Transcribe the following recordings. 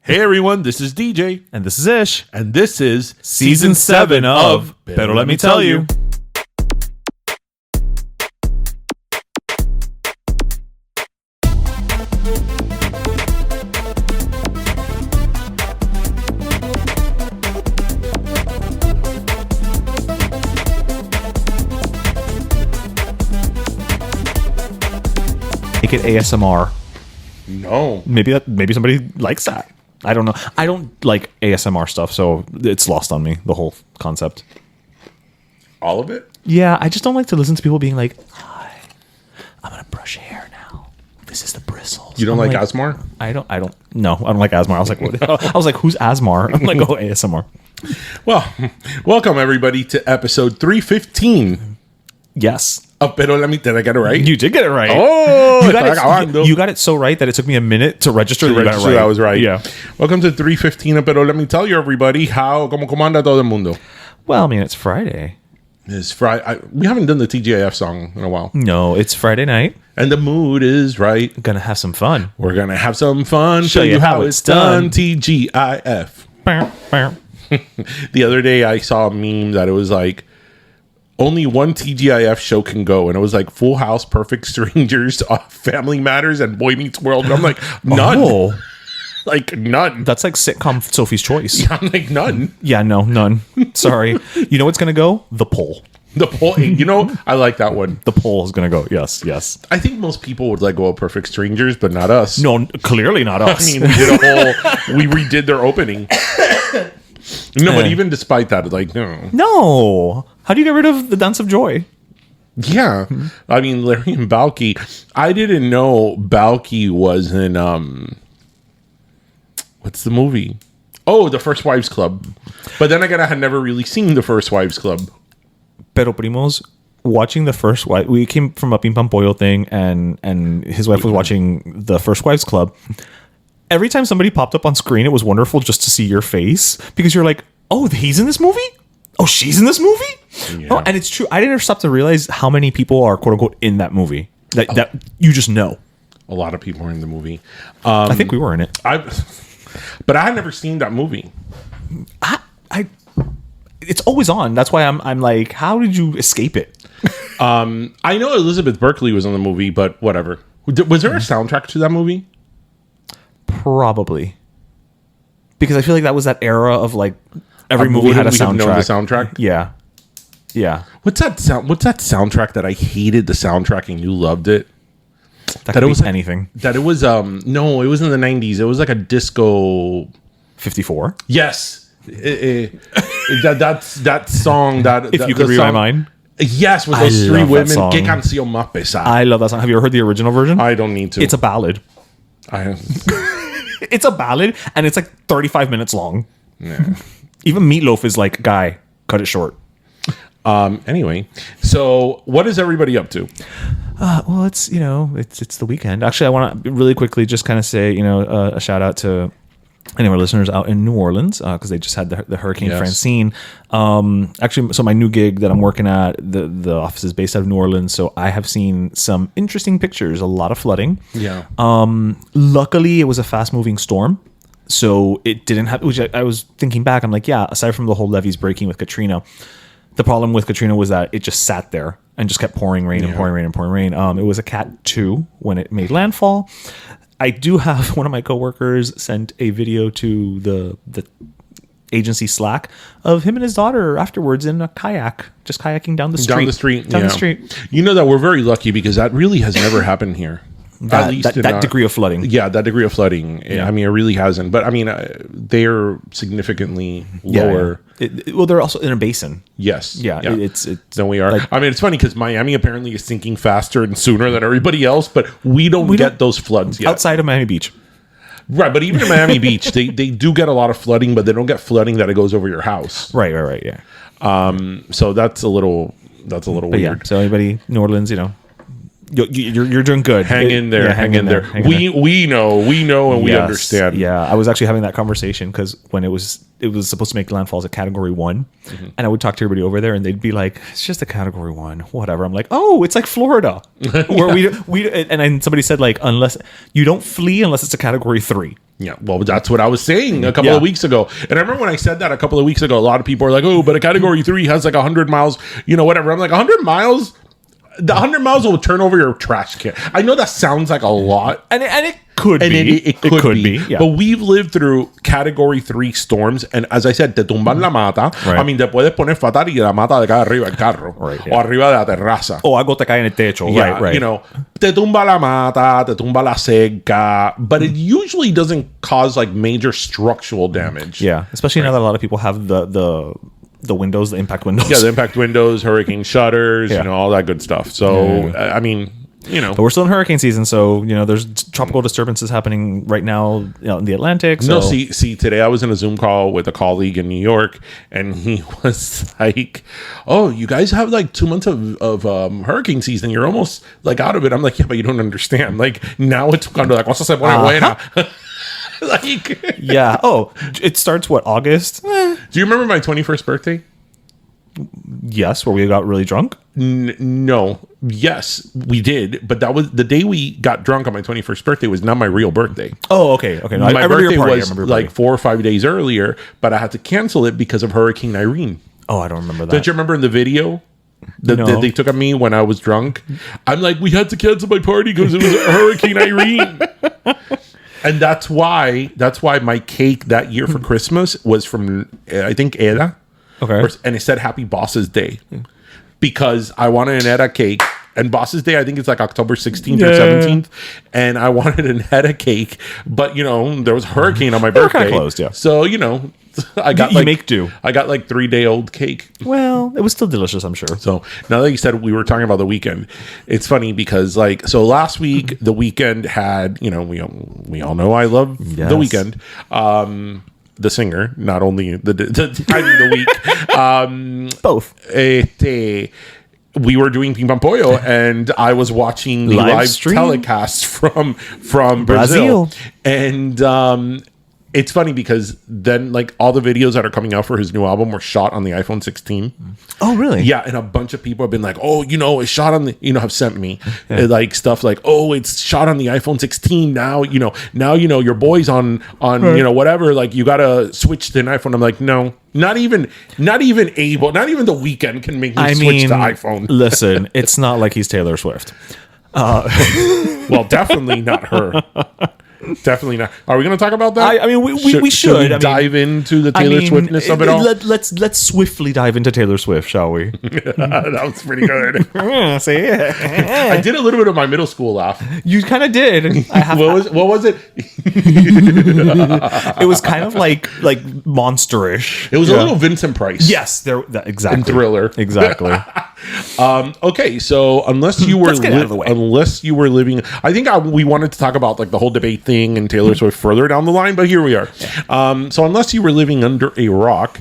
Hey everyone, this is DJ. And this is Ish. And this is Season 7 of Pero Let Me Tell You. Make it ASMR. No. Maybe somebody likes that. I don't know. I don't like ASMR stuff, so it's lost on me, the whole concept. All of it? Yeah, I just don't like to listen to people being like, "Hi, I'm gonna brush hair now. This is the bristles." You don't like ASMR? I don't no, I don't like ASMR. I was like, what? I was like, who's ASMR? I'm like, oh, ASMR. Well, welcome everybody to episode 315 Yes. of Pero Let Me. Did I get it right? You did get it right. Oh, you got it so right that it took me a minute to register that you got it right. I was right. Yeah. Welcome to 315 of Pero Let Me Tell You, everybody. ¿Cómo anda todo el mundo? Well, I mean, it's Friday. It's Friday. We haven't done the TGIF song in a while. No, it's Friday night. And the mood is right. Gonna have some fun. We're going to have some fun. Show you how it's done. TGIF. The other day I saw a meme that it was like, only one TGIF show can go, and it was like Full House, Perfect Strangers, Family Matters, and Boy Meets World. And I'm like, none. Oh. Like, none. That's like sitcom Sophie's Choice. I'm like, none. Yeah, no, none. Sorry. You know what's going to go? The Poll. The poll, you know, I like that one. The Poll is going to go. Yes, yes. I think most people would let go of Perfect Strangers, but not us. No, clearly not us. I mean, we redid their opening. No, but even despite that, like, no. No. How do you get rid of the Dance of Joy? Yeah. I mean, Larry and Balky. I didn't know Balky was in, what's the movie? Oh, The First Wives Club. But then again, I had never really seen The First Wives Club. Pero Primos, watching The First Wife, we came from a Pim Pam Pollo thing, and his wife was watching The First Wives Club. Every time somebody popped up on screen, it was wonderful just to see your face, because you're like, oh, he's in this movie? Oh, she's in this movie? Yeah. Oh, and it's true. I didn't stop to realize how many people are, quote unquote, in that movie. That you just know. A lot of people are in the movie. I think we were in it. But I had never seen that movie. It's always on. That's why I'm like, how did you escape it? I know Elizabeth Berkley was on the movie, but whatever. Was there a soundtrack to that movie? Probably. Because I feel like that was that era of like every movie had a soundtrack. Know the soundtrack? Yeah. Yeah. What's that soundtrack that I hated the soundtrack and you loved it? That it was anything. That it was no, it was in the 90s. It was like a disco 54. Yes. That song that if you could read my mind. Yes, with those three women. Que canción más pesada. I love that song. Have you ever heard the original version? I don't need to. It's a ballad. It's a ballad, and it's like 35 minutes long. Yeah. Even Meatloaf is like, guy, cut it short. Anyway, so what is everybody up to? Well, it's the weekend. Actually, I want to really quickly just kind of say, a shout out to any of our listeners out in New Orleans, because they just had the Hurricane Francine. Actually, so my new gig that I'm working at, the office is based out of New Orleans, so I have seen some interesting pictures, a lot of flooding. Yeah. Luckily, it was a fast-moving storm, so it didn't have, which I was thinking back, I'm like, yeah, aside from the whole levees breaking with Katrina, the problem with Katrina was that it just sat there and just kept pouring rain and pouring rain and pouring rain. It was a Cat 2 when it made landfall. I do have one of my coworkers sent a video to the agency Slack of him and his daughter afterwards in a kayak, just kayaking down the street. Down the street. You know that we're very lucky because that really has never happened here. That degree of flooding. Yeah, that degree of flooding. Yeah. I mean, it really hasn't. But I mean, they're significantly lower. Yeah. Well, they're also in a basin. Yes. Yeah. It's than we are. Like, I mean, it's funny because Miami apparently is sinking faster and sooner than everybody else, but we don't get those floods yet. Outside of Miami Beach. Right, but even in Miami Beach, they do get a lot of flooding, but they don't get flooding that it goes over your house. Right, yeah. So that's a little weird. Yeah, so anybody, New Orleans, You're doing good. Hang in there. Yeah, hang in there. We know, and we understand. Yeah, I was actually having that conversation because when it was supposed to make landfalls at Category 1, and I would talk to everybody over there, and they'd be like, "It's just a Category 1, whatever." I'm like, "Oh, it's like Florida, where we." And then somebody said like, "Unless you don't flee unless it's a Category 3." Yeah, well, that's what I was saying a couple of weeks ago. And I remember when I said that a couple of weeks ago, a lot of people were like, "Oh, but a Category 3 has like 100 miles, whatever." I'm like, 100 miles. The 100 miles will turn over your trash can. I know that sounds like a lot. And it could be. It could be. Yeah. But we've lived through Category 3 storms. And as I said, te tumban la mata. Right. I mean, te puedes poner fatal y la mata de cae arriba del carro. Right, O arriba de la terraza. O algo te cae en el techo. Yeah, right. Te tumba la mata, te tumba la seca. But it usually doesn't cause like major structural damage. Yeah, especially now that a lot of people have the windows, the impact windows. Yeah, the impact windows, hurricane shutters, all that good stuff. So, I mean, But we're still in hurricane season, so, there's tropical disturbances happening right now in the Atlantic. So. No, see, today I was in a Zoom call with a colleague in New York, and he was like, "Oh, you guys have like 2 months of hurricane season. You're almost like out of it." I'm like, "Yeah, but you don't understand. Like, now it's kind of like, cosa se pone buena." Like, yeah. Oh, it starts August? Do you remember my 21st birthday? Yes, where we got really drunk. No. Yes, we did, but that was the day we got drunk on my 21st birthday. Was not my real birthday. Oh, okay. No, my birthday was like 4 or 5 days earlier, but I had to cancel it because of Hurricane Irene. Oh, I don't remember that. Don't you remember in the video that they took of me when I was drunk? I'm like, we had to cancel my party because it was Hurricane Irene. And that's why my cake that year for Christmas was from, I think, Era. Okay. And it said Happy Boss's Day. Because I wanted an Era cake. And Boss's Day, I think it's like October 16th or 17th. And I wanted an Era cake. But, there was a hurricane on my birthday. Kind of closed, yeah. So, I got make do. I got like 3-day-old cake. Well, it was still delicious, I'm sure. So now that you said we were talking about the weekend, it's funny because last week the weekend had, we all know I love the weekend. The singer, not only the time of the week. Both. We were doing Ping Pong Pollo, and I was watching the live telecast from Brazil. And it's funny because then all the videos that are coming out for his new album were shot on the iPhone 16. Oh, really? Yeah, and a bunch of people have been like, "Oh, it's shot on the," have sent me stuff like, "Oh, it's shot on the iPhone 16 now. Now your boy's on whatever. Like you gotta switch to an iPhone." I'm like, no, not even the weekend can make me switch to iPhone. Listen, it's not like he's Taylor Swift. Well, definitely not her. Definitely not. Are we going to talk about that? I mean, we should. Should we dive into the Taylor Swiftness of it all? Let's swiftly dive into Taylor Swift, shall we? That was pretty good. See, I did a little bit of my middle school laugh. You kind of did. What was it? It was kind of like monsterish. It was a little Vincent Price. Yes, exactly. And Thriller. Exactly. Okay, so unless you were living, I think we wanted to talk about the whole debate thing and Taylor Swift further down the line, but here we are. So unless you were living under a rock,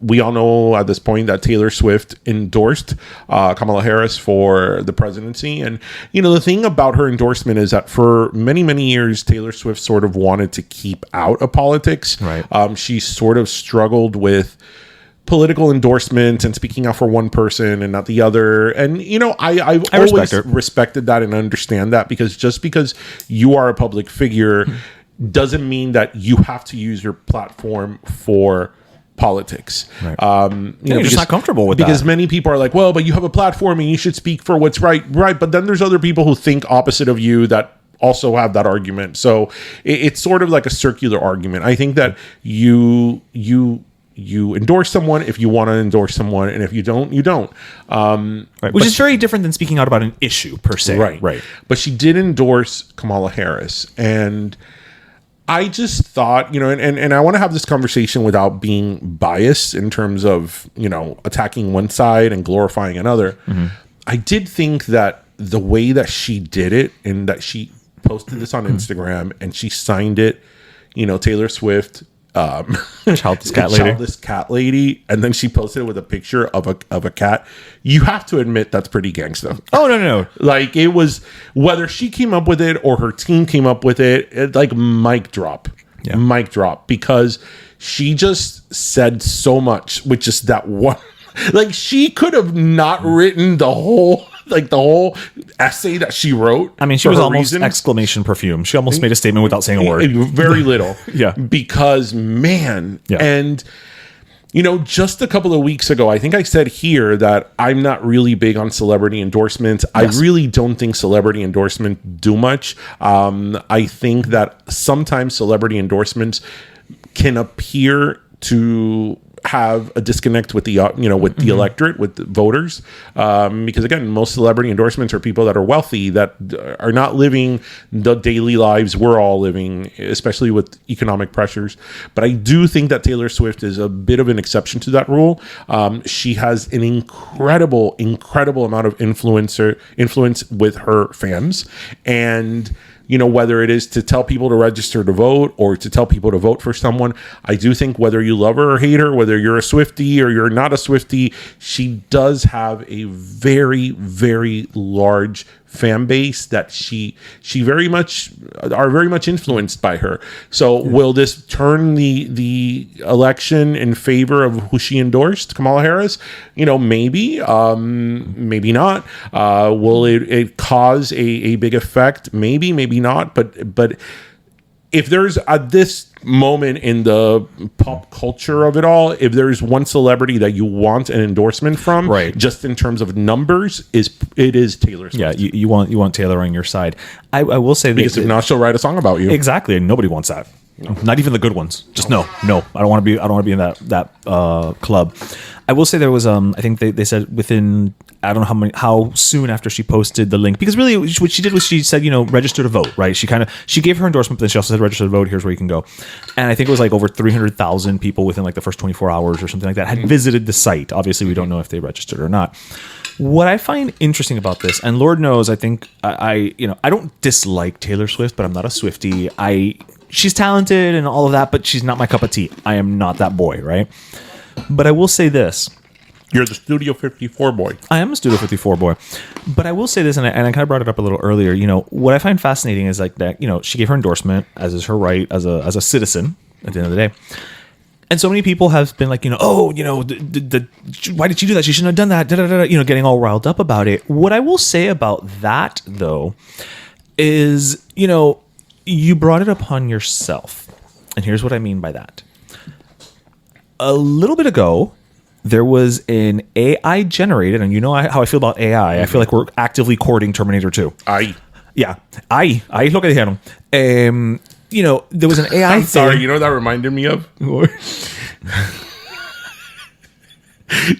we all know at this point that Taylor Swift endorsed Kamala Harris for the presidency. And, the thing about her endorsement is that for many, many years, Taylor Swift sort of wanted to keep out of politics. Right. She sort of struggled with political endorsements and speaking out for one person and not the other. And, I've always respected that and understand that, because just because you are a public figure doesn't mean that you have to use your platform for politics. Right. You're just not comfortable with that. Because many people are like, well, but you have a platform and you should speak for what's right. Right. But then there's other people who think opposite of you that also have that argument. So it's sort of like a circular argument. I think that you endorse someone if you want to endorse someone, and if you don't, you don't. Right. Which is very different than speaking out about an issue per se. Right. But she did endorse Kamala Harris, and I just thought, and I want to have this conversation without being biased in terms of, attacking one side and glorifying another. Mm-hmm. I did think that the way that she did it, and that she posted this on Instagram and she signed it, Taylor Swift, Childless cat lady. Childless cat lady, and then she posted it with a picture of a cat. You have to admit that's pretty gangsta. Oh no. Like, it was, whether she came up with it or her team came up with it, like, mic drop. Yeah. Mic drop, because she just said so much with just that one. Like, she could have not written the whole essay that she wrote. I mean, she was almost exclamation perfume. She almost made a statement without saying a word. Very little. Yeah. Because, man, yeah. And, just a couple of weeks ago, I think I said here that I'm not really big on celebrity endorsements. Yes. I really don't think celebrity endorsements do much. I think that sometimes celebrity endorsements can appear to have a disconnect with the with the electorate, with the voters, because again, most celebrity endorsements are people that are wealthy, that are not living the daily lives we're all living, especially with economic pressures. But I do think that Taylor Swift is a bit of an exception to that rule. She has an incredible amount of influence with her fans, and whether it is to tell people to register to vote or to tell people to vote for someone, I do think whether you love her or hate her, whether you're a Swiftie or you're not a Swiftie, she does have a very, very large fan base that she very much influenced by her. So will this turn the election in favor of who she endorsed, Kamala Harris? Maybe, maybe not. Will it cause a big effect? Maybe not. But if there's at this moment in the pop culture of it all, if there's one celebrity that you want an endorsement from, right, just in terms of numbers, it is Taylor Swift. Yeah, you want Taylor on your side. I will say that, because if not, she'll write a song about you. Exactly, and nobody wants that. No. Not even the good ones. Just no. I don't want to be in that club. I will say there was I think they said within, I don't know how soon after she posted the link, because really what she did was she said, register to vote, right? She gave her endorsement, but then she also said register to vote, here's where you can go. And I think it was like over 300,000 people within like the first 24 hours or something like that had visited the site. Obviously we don't know if they registered or not. What I find interesting about this, and Lord knows, I think I don't dislike Taylor Swift, but I'm not a Swiftie. She's talented and all of that, but she's not my cup of tea. I am not that boy, right? But I will say this. You're the Studio 54 boy. I am a Studio 54 boy. But I will say this, and I kind of brought it up a little earlier. What I find fascinating is like that, she gave her endorsement, as is her right, as a citizen at the end of the day. And so many people have been like, why did she do that? She shouldn't have done that. Getting all riled up about it. What I will say about that, though, is, you brought it upon yourself. And here's what I mean by that. A little bit ago, there was an AI generated, and how I feel about AI. I feel like we're actively courting Terminator 2. Yeah. Ahí es lo que dijeron. There was an AI I'm sorry, you know what that reminded me of?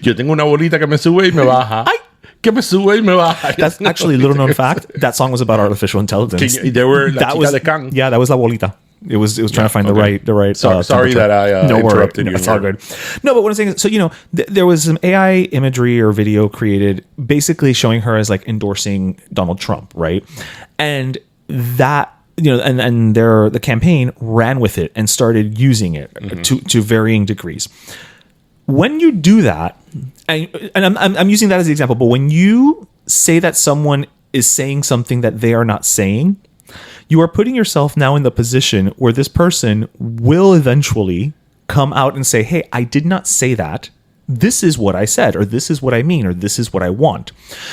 Yo tengo una bolita que me sube y me baja. Ay, que me sube y me baja. That's actually a little known fact. That song was about artificial intelligence. There were La Chica de Kang. Yeah, that was La Bolita. It was trying to find the right. Sorry that I interrupted you. It's all good. No, but what I'm saying is, so there was some AI imagery or video created, basically showing her as like endorsing Donald Trump, right? And that. And the campaign ran with it and started using it to varying degrees. When you do that, and I'm using that as the example, but when you say that someone is saying something that they are not saying, you are putting yourself now in the position where this person will eventually come out and say, hey, I did not say that. This is what I said, or this is what I mean, or this is what I want.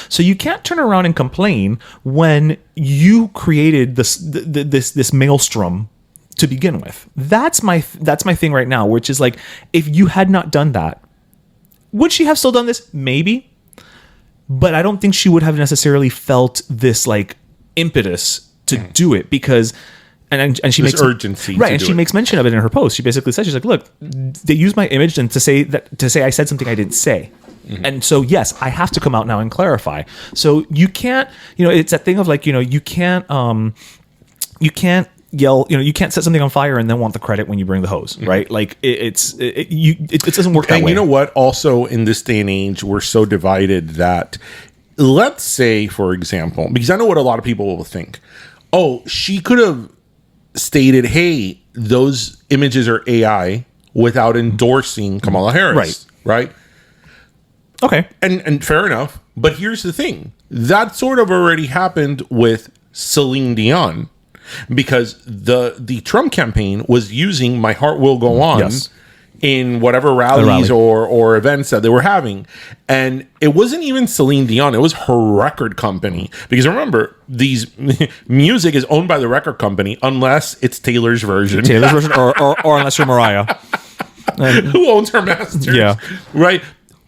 So you can't turn around and complain when you created this maelstrom to begin with. That's my thing right now, which is like, if you had not done that, would she have still done this? Maybe. But I don't think she would have necessarily felt this like impetus to do it, because and she makes urgency, right? And she makes mention of it in her post. She basically says, she's like, look, they used my image and to say I said something I didn't say. And so, yes, I have to come out now and clarify. So you can't, it's that thing of like, you can't yell, you can't set something on fire and then want the credit when you bring the hose, right? Like it doesn't work that way. And you know what? Also, in this day and age, we're so divided that, let's say, for example, because I know what a lot of people will think. Oh, she could have stated, hey, those images are AI without endorsing Kamala Harris. Right. Okay. And fair enough. But here's the thing. That sort of already happened with Celine Dion, because the Trump campaign was using My Heart Will Go On in whatever rallies or events that they were having. And it wasn't even Celine Dion. It was her record company. Because remember, these music is owned by the record company unless it's Taylor's version. Or unless you're Mariah. Who owns her masters? Yeah. Right?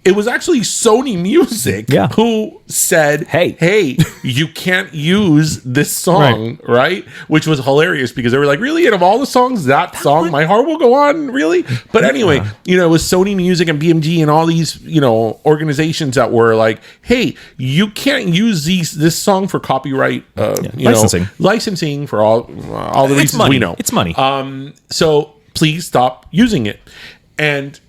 It was actually Sony Music who said, hey, you can't use this song, right? Which was hilarious because they were like, really? And of all the songs, that song, My Heart Will Go On, really? But anyway, it was Sony Music and BMG and all these, organizations that were like, hey, you can't use this song for copyright, licensing for all the reasons we know. It's money. So please stop using it. And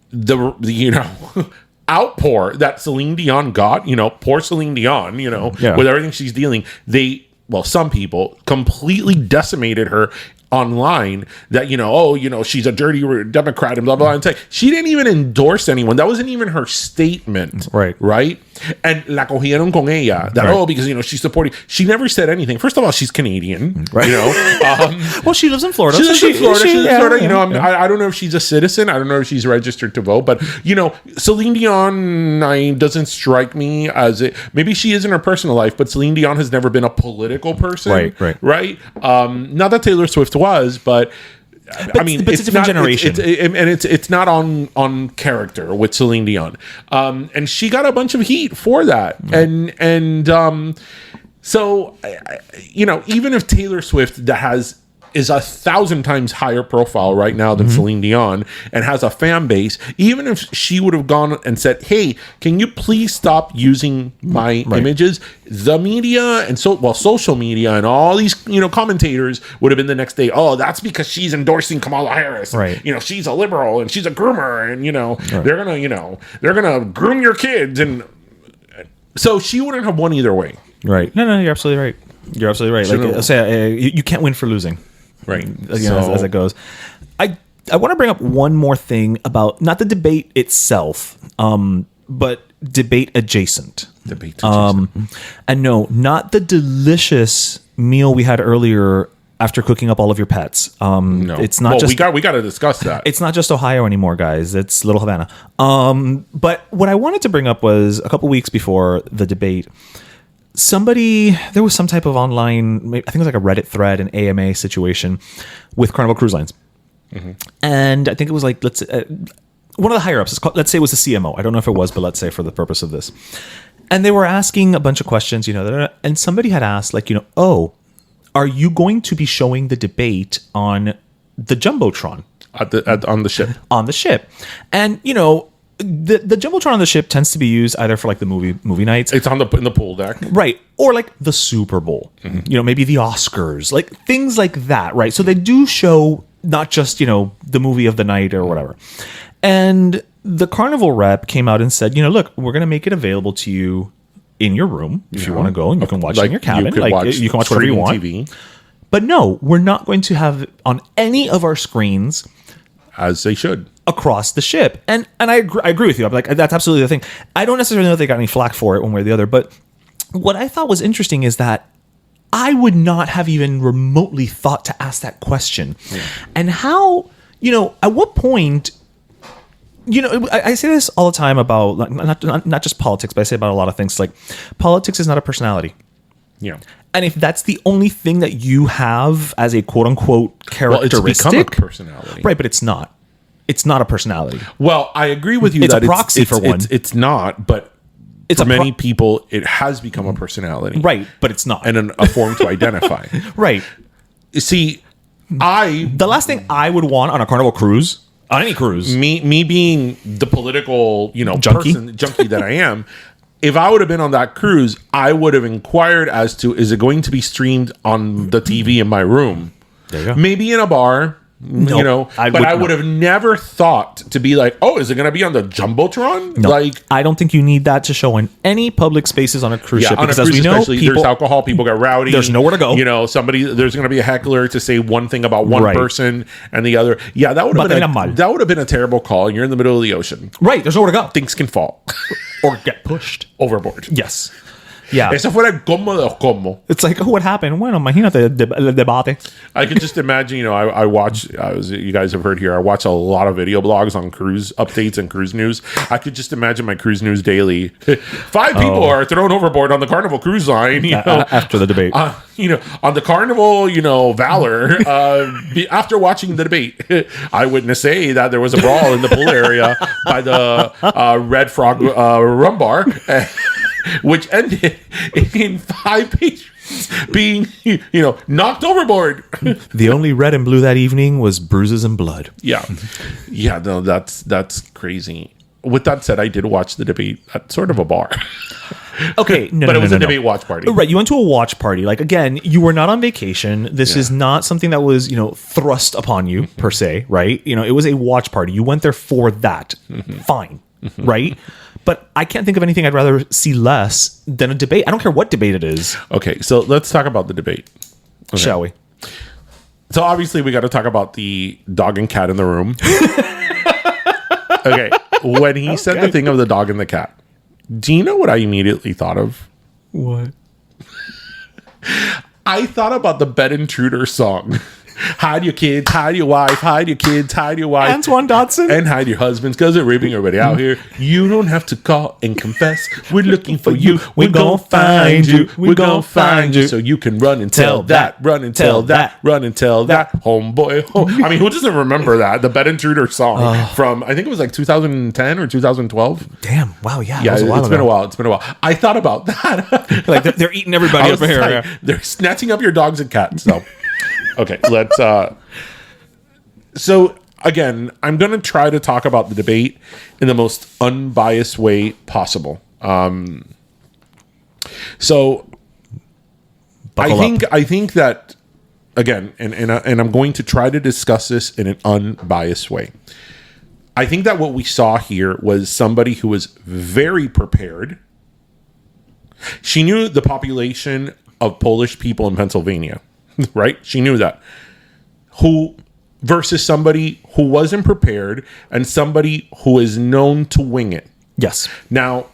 the outpour that Celine Dion got, poor Celine Dion, with everything she's dealing, some people completely decimated her online, that she's a dirty Democrat and blah blah, and say she didn't even endorse anyone. That wasn't even her statement, right? And la cogieron con ella, that because she's supporting. She never said anything. First of all, she's Canadian, right? Well, she lives in Florida. She's in Florida. I don't know if she's a citizen. I don't know if she's registered to vote. But Celine Dion doesn't strike me as it. Maybe she is in her personal life, but Celine Dion has never been a political person, right? Not that Taylor Swift was, but I mean, it's a different generation, it's not on character with Celine Dion, and she got a bunch of heat for that, so even if Taylor Swift is 1,000 times higher profile right now than Celine Dion and has a fan base, even if she would have gone and said, hey, can you please stop using my images? The media and social media and all these, commentators would have been the next day, oh, that's because she's endorsing Kamala Harris. Right. She's a liberal and she's a groomer and, they're going to groom your kids. And so she wouldn't have won either way. Right. No, you're absolutely right. You're absolutely right. Like, say, you can't win for losing. Right. As it goes. I want to bring up one more thing about not the debate itself, but debate adjacent. And no, not the delicious meal we had earlier after cooking up all of your pets. No. It's not just we got to discuss that. It's not just Ohio anymore, guys. It's Little Havana. But what I wanted to bring up was a couple weeks before the debate, there was some type of online, I think it was like a Reddit thread, an AMA situation with Carnival Cruise Lines. And I think it was like, one of the higher ups, let's say it was the CMO. I don't know if it was, but let's say for the purpose of this. And they were asking a bunch of questions, and somebody had asked are you going to be showing the debate on the Jumbotron? On the ship. On the ship. And, the Jumbotron on the ship tends to be used either for like the movie nights. It's in the pool deck. Right. Or like the Super Bowl, maybe the Oscars, like things like that. Right. So they do show not just, the movie of the night or whatever. And the Carnival rep came out and said, look, we're going to make it available to you in your room if you want to go, and you can watch it in your cabin. You can watch whatever you want. TV. But no, we're not going to have it on any of our screens. As they should. Across the ship. And I agree with you. I'm like, that's absolutely the thing. I don't necessarily know if they got any flack for it one way or the other, but what I thought was interesting is that I would not have even remotely thought to ask that question. Yeah. And how, at what point, I say this all the time about not just politics, but I say about a lot of things. Like, politics is not a personality. Yeah. And if that's the only thing that you have as a quote unquote characteristic, it's become a personality. Right, but it's not. It's not a personality. Well, I agree with you it's that a proxy for one. It's not, but for many people, it has become a personality. Right, but it's not. And a form to identify. Right. See, the last thing I would want on a Carnival cruise, on any cruise, me being the political, junkie that I am, if I would have been on that cruise, I would have inquired as to, is it going to be streamed on the TV in my room? There you go. Maybe in a bar, you know, I would have never thought to be like, oh, is it going to be on the Jumbotron? No, Like, I don't think you need that to show in any public spaces on a cruise ship. on a Because cruise, as we know, there's alcohol, people get rowdy. There's nowhere to go. You know, there's going to be a heckler to say one thing about one person and the other. Yeah, that would have been a terrible call. And you're in the middle of the ocean. Right, there's nowhere to go. Things can fall. Or get pushed. Overboard. Yes. Yeah. Eso fuera el colmo de los colmos. It's like, oh, what happened? Bueno, imagínate el debate. I can just imagine, you know, I watch, you guys have heard here, I watch a lot of video blogs on cruise updates and cruise news. I could just imagine my cruise news daily. 5 people are thrown overboard on the Carnival Cruise Line, you know. After the debate. You know, on the Carnival, you know, Valor, after watching the debate, eyewitness say that there was a brawl in the pool area by the Red Frog Rum Bar. Which ended in 5 patrons being, you know, knocked overboard. The only red and blue that evening was bruises and blood. Yeah. Yeah, no, that's crazy. With that said, I did watch the debate at sort of a bar. Okay, but it was a debate watch party. Right, you went to a watch party. Like, again, you were not on vacation. This is not something that was, you know, thrust upon you, per se, right? You know, it was a watch party. You went there for that. Fine, right? But I can't think of anything I'd rather see less than a debate. I don't care what debate it is. Okay, so let's talk about the debate. Okay. Shall we? So obviously we got to talk about the dog and cat in the room. Okay, when he said the thing of the dog and the cat, do you know what I immediately thought of? What? I thought about the Bed Intruder song. Hide your kids, hide your wife, hide your kids, hide your wife. Antoine Dodson. And hide your husbands because they're raping everybody out here. You don't have to call and confess. We're looking for you. We're going to find you. We're going to find you. So you can run and tell that. Run and tell that. Run and tell that. Homeboy. I mean, who doesn't remember that? The Bed Intruder song from, I think it was like 2010 or 2012. Damn. Wow. Yeah. Yeah, it's been a while. It's been a while. I thought about that. Like they're eating everybody up here. Like, they're snatching up your dogs and cats. So. Okay, let's so again, I'm going to try to talk about the debate in the most unbiased way possible. So I think that again, and I'm going to try to discuss this in an unbiased way. I think that what we saw here was somebody who was very prepared. She knew the population of Polish people in Pennsylvania. Right? She knew that. Who versus somebody who wasn't prepared and somebody who is known to wing it. Yes. Now,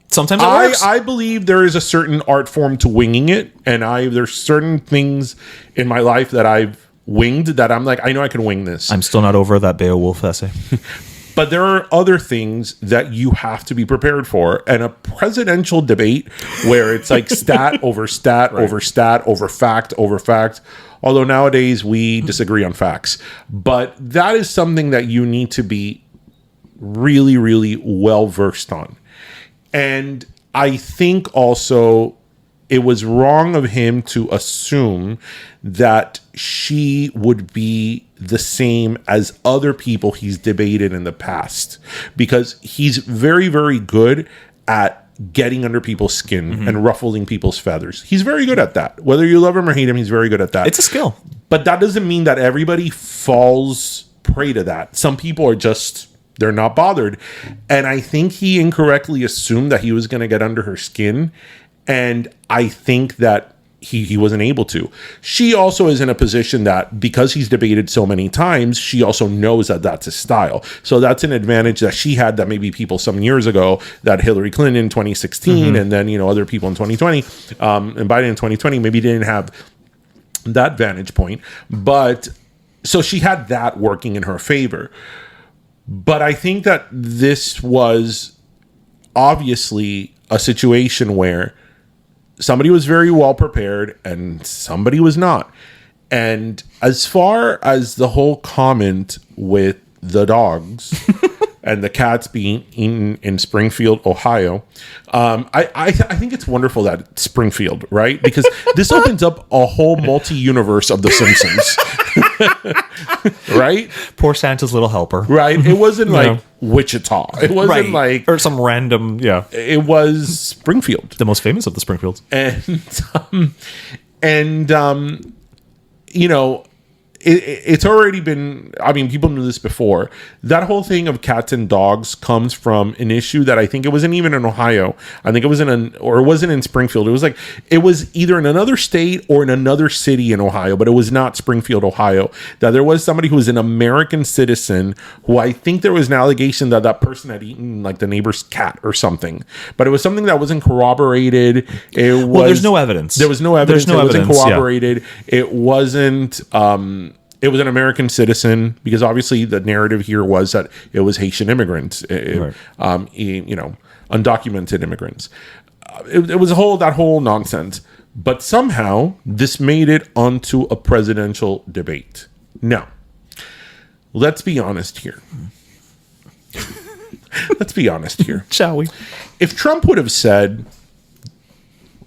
sometimes it works. I believe there is a certain art form to winging it, and there's certain things in my life that I've winged that I'm like, I know I can wing this. I'm still not over that Beowulf essay. But there are other things that you have to be prepared for. And a presidential debate where it's like stat over stat over stat over fact over fact. Although nowadays we disagree on facts. But that is something that you need to be really, really well versed on. And I think also it was wrong of him to assume that she would be the same as other people he's debated in the past, because he's very, very good at getting under people's skin and ruffling people's feathers. He's very good at that. Whether you love him or hate him, he's very good at that. It's a skill. But that doesn't mean that everybody falls prey to that. Some people are just, they're not bothered. And I think he incorrectly assumed that he was going to get under her skin. And I think that he wasn't able to. She also is in a position that because he's debated so many times, she also knows that that's his style. So that's an advantage that she had that maybe people some years ago, that Hillary Clinton in 2016 and then, you know, other people in 2020 and Biden in 2020 maybe didn't have that vantage point. But so she had that working in her favor. But I think that this was obviously a situation where somebody was very well prepared and somebody was not. And as far as the whole comment with the dogs and the cats being eaten in Springfield, Ohio, I think it's wonderful that it's Springfield, right? Because this opens up a whole multi-universe of The Simpsons. Right? Poor Santa's little helper. Right? It wasn't like Wichita. It wasn't like... Or some random, It was Springfield. The most famous of the Springfields. And you know, it's already been, I mean, people knew this before. That whole thing of cats and dogs comes from an issue that I think it wasn't even in Ohio. I think it was it wasn't in Springfield. It was either in another state or in another city in Ohio, but it was not Springfield, Ohio. That there was somebody who was an American citizen who I think there was an allegation that person had eaten like the neighbor's cat or something. But it was something that wasn't corroborated. There's no evidence. There was no evidence. There's no It evidence, wasn't corroborated. Yeah. It wasn't. It was an American citizen because obviously the narrative here was that it was Haitian immigrants, Right. Undocumented immigrants. It was that whole nonsense. But somehow this made it onto a presidential debate. Now, let's be honest here. Shall we? If Trump would have said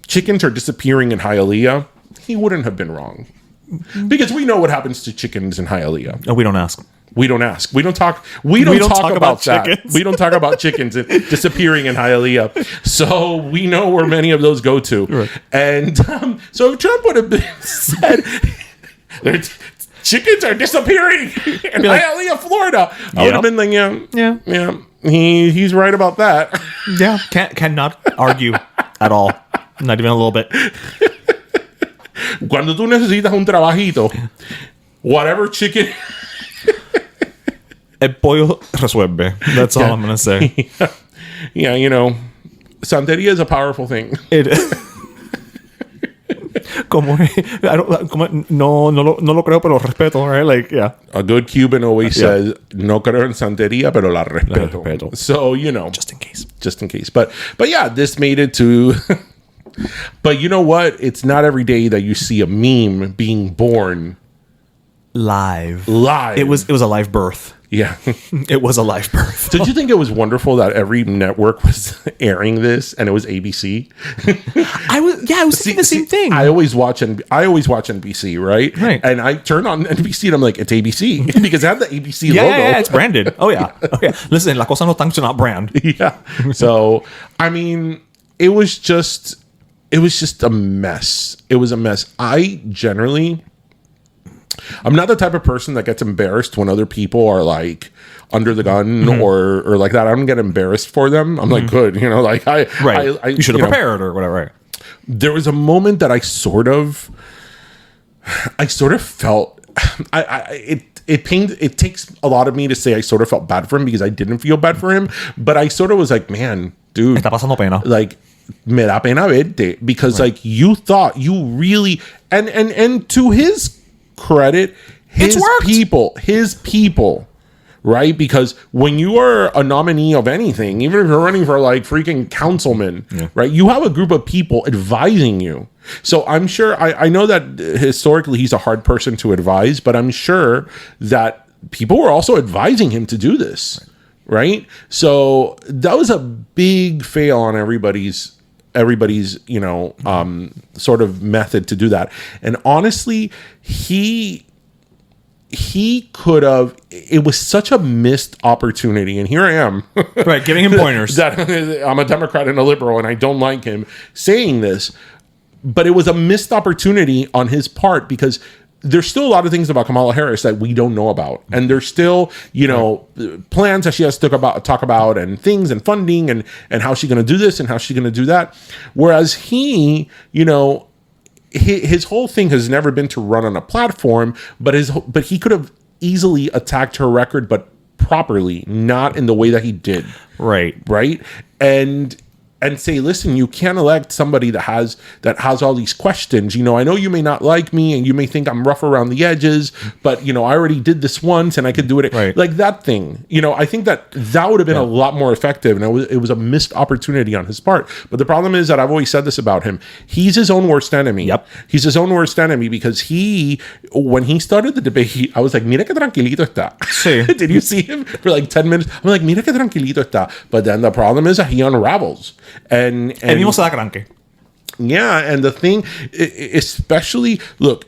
chickens are disappearing in Hialeah, he wouldn't have been wrong. Because we know what happens to chickens in Hialeah. Oh, we don't ask. We don't ask. We don't talk about that. chickens. We don't talk about chickens disappearing in Hialeah. So we know where many of those go to. Right. And so if Trump would have said chickens are disappearing in Hialeah, Florida, I would have been like, yeah. He's right about that. Yeah. Cannot argue at all. Not even a little bit. Cuando tú necesitas un trabajito, whatever chicken. El pollo resuelve. That's all I'm going to say. Yeah, Santeria is a powerful thing. No lo creo, pero respeto, right? Like, yeah. A good Cuban always says, no creo en Santeria, pero la respeto. So, Just in case. But yeah, this made it to... But you know what? It's not every day that you see a meme being born live. It was a live birth. Yeah. It was a live birth. Did you think it was wonderful that every network was airing this and it was ABC? I was thinking the same thing. I always watch NBC, right? Right. And I turn on NBC and I'm like, it's ABC because it had the ABC logo. Yeah, it's branded. Oh yeah. Listen, la cosa no tanto not brand. Yeah. So, I mean, it was just a mess. It was a mess. I'm not the type of person that gets embarrassed when other people are like under the gun or like that. I don't get embarrassed for them. I'm like, good, like you should have prepared or whatever. Right. There was a moment that I sort of felt it takes a lot of me to say I sort of felt bad for him because I didn't feel bad for him, but I sort of was like, man, dude, está pasando pena. Like, me da pena verte because like you thought you really and to his credit, his people, right? Because when you are a nominee of anything, even if you're running for like freaking councilman, right, you have a group of people advising you. So I'm sure I know that historically he's a hard person to advise, but I'm sure that people were also advising him to do this, right? So that was a big fail on everybody's sort of method to do that. And honestly, he could have, it was such a missed opportunity. And here I am, right, giving him pointers that I'm a Democrat and a liberal and I don't like him saying this, but it was a missed opportunity on his part because there's still a lot of things about Kamala Harris that we don't know about. And there's still, plans that she has to talk about and things and funding and how she's going to do this and how she's going to do that. Whereas he, his whole thing has never been to run on a platform, but he could have easily attacked her record, but properly, not in the way that he did. Right. Right. And say, listen, you can't elect somebody that has all these questions. I know you may not like me and you may think I'm rough around the edges, but I already did this once and I could do it. Right. Like that thing. I think that would have been a lot more effective, and it was a missed opportunity on his part. But the problem is that I've always said this about him. He's his own worst enemy. Yep. He's his own worst enemy because when he started the debate, I was like, mira que tranquilito está. Sí. Did you see him for like 10 minutes? I'm like, mira que tranquilito está. But then the problem is that he unravels. And mismo se da cranque. Yeah, and the thing, especially, look,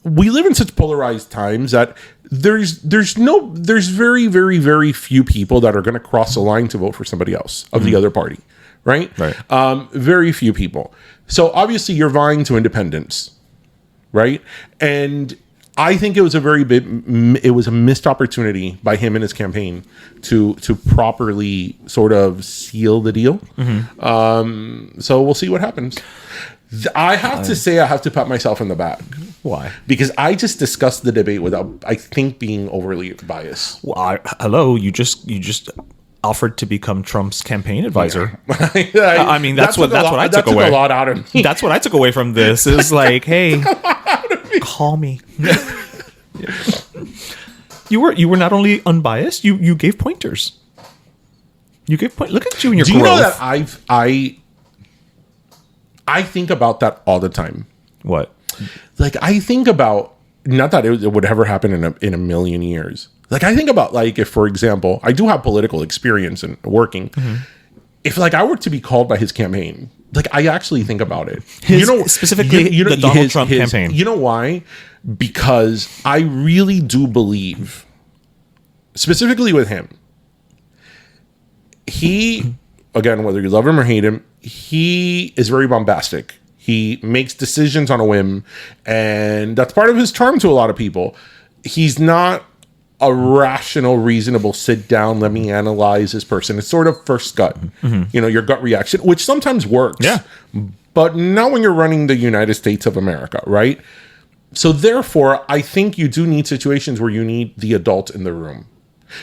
we live in such polarized times that there's very, very, very few people that are going to cross the line to vote for somebody else of the other party, right? Right. Very few people. So obviously you're vying to independence, right? And I think it was it was a missed opportunity by him and his campaign to properly sort of seal the deal. So we'll see what happens. I have to say, I have to pat myself in the back. Why? Because I just discussed the debate without, I think, being overly biased. Well, hello, you just offered to become Trump's campain advisor. I mean, that's what I took away. That took a lot out of me. That's what I took away from this. Is like, hey, call me. You were not only unbiased, you gave pointers. You gave Look at you and your growth. Do you know that I think about that all the time? What? Like, I think about, not that it would ever happen in a million years. Like, I think about, like, if, for example, I do have political experience in working. If, like, I were to be called by his campaign, like, I actually think about it. Specifically, the Donald Trump campaign. You know why? Because I really do believe, specifically with him, he, again, whether you love him or hate him, he is very bombastic. He makes decisions on a whim, and that's part of his charm to a lot of people. He's not a rational, reasonable, sit down, let me analyze this person. It's sort of first gut, your gut reaction, which sometimes works. Yeah. But not when you're running the United States of America, right? So therefore, I think you do need situations where you need the adult in the room.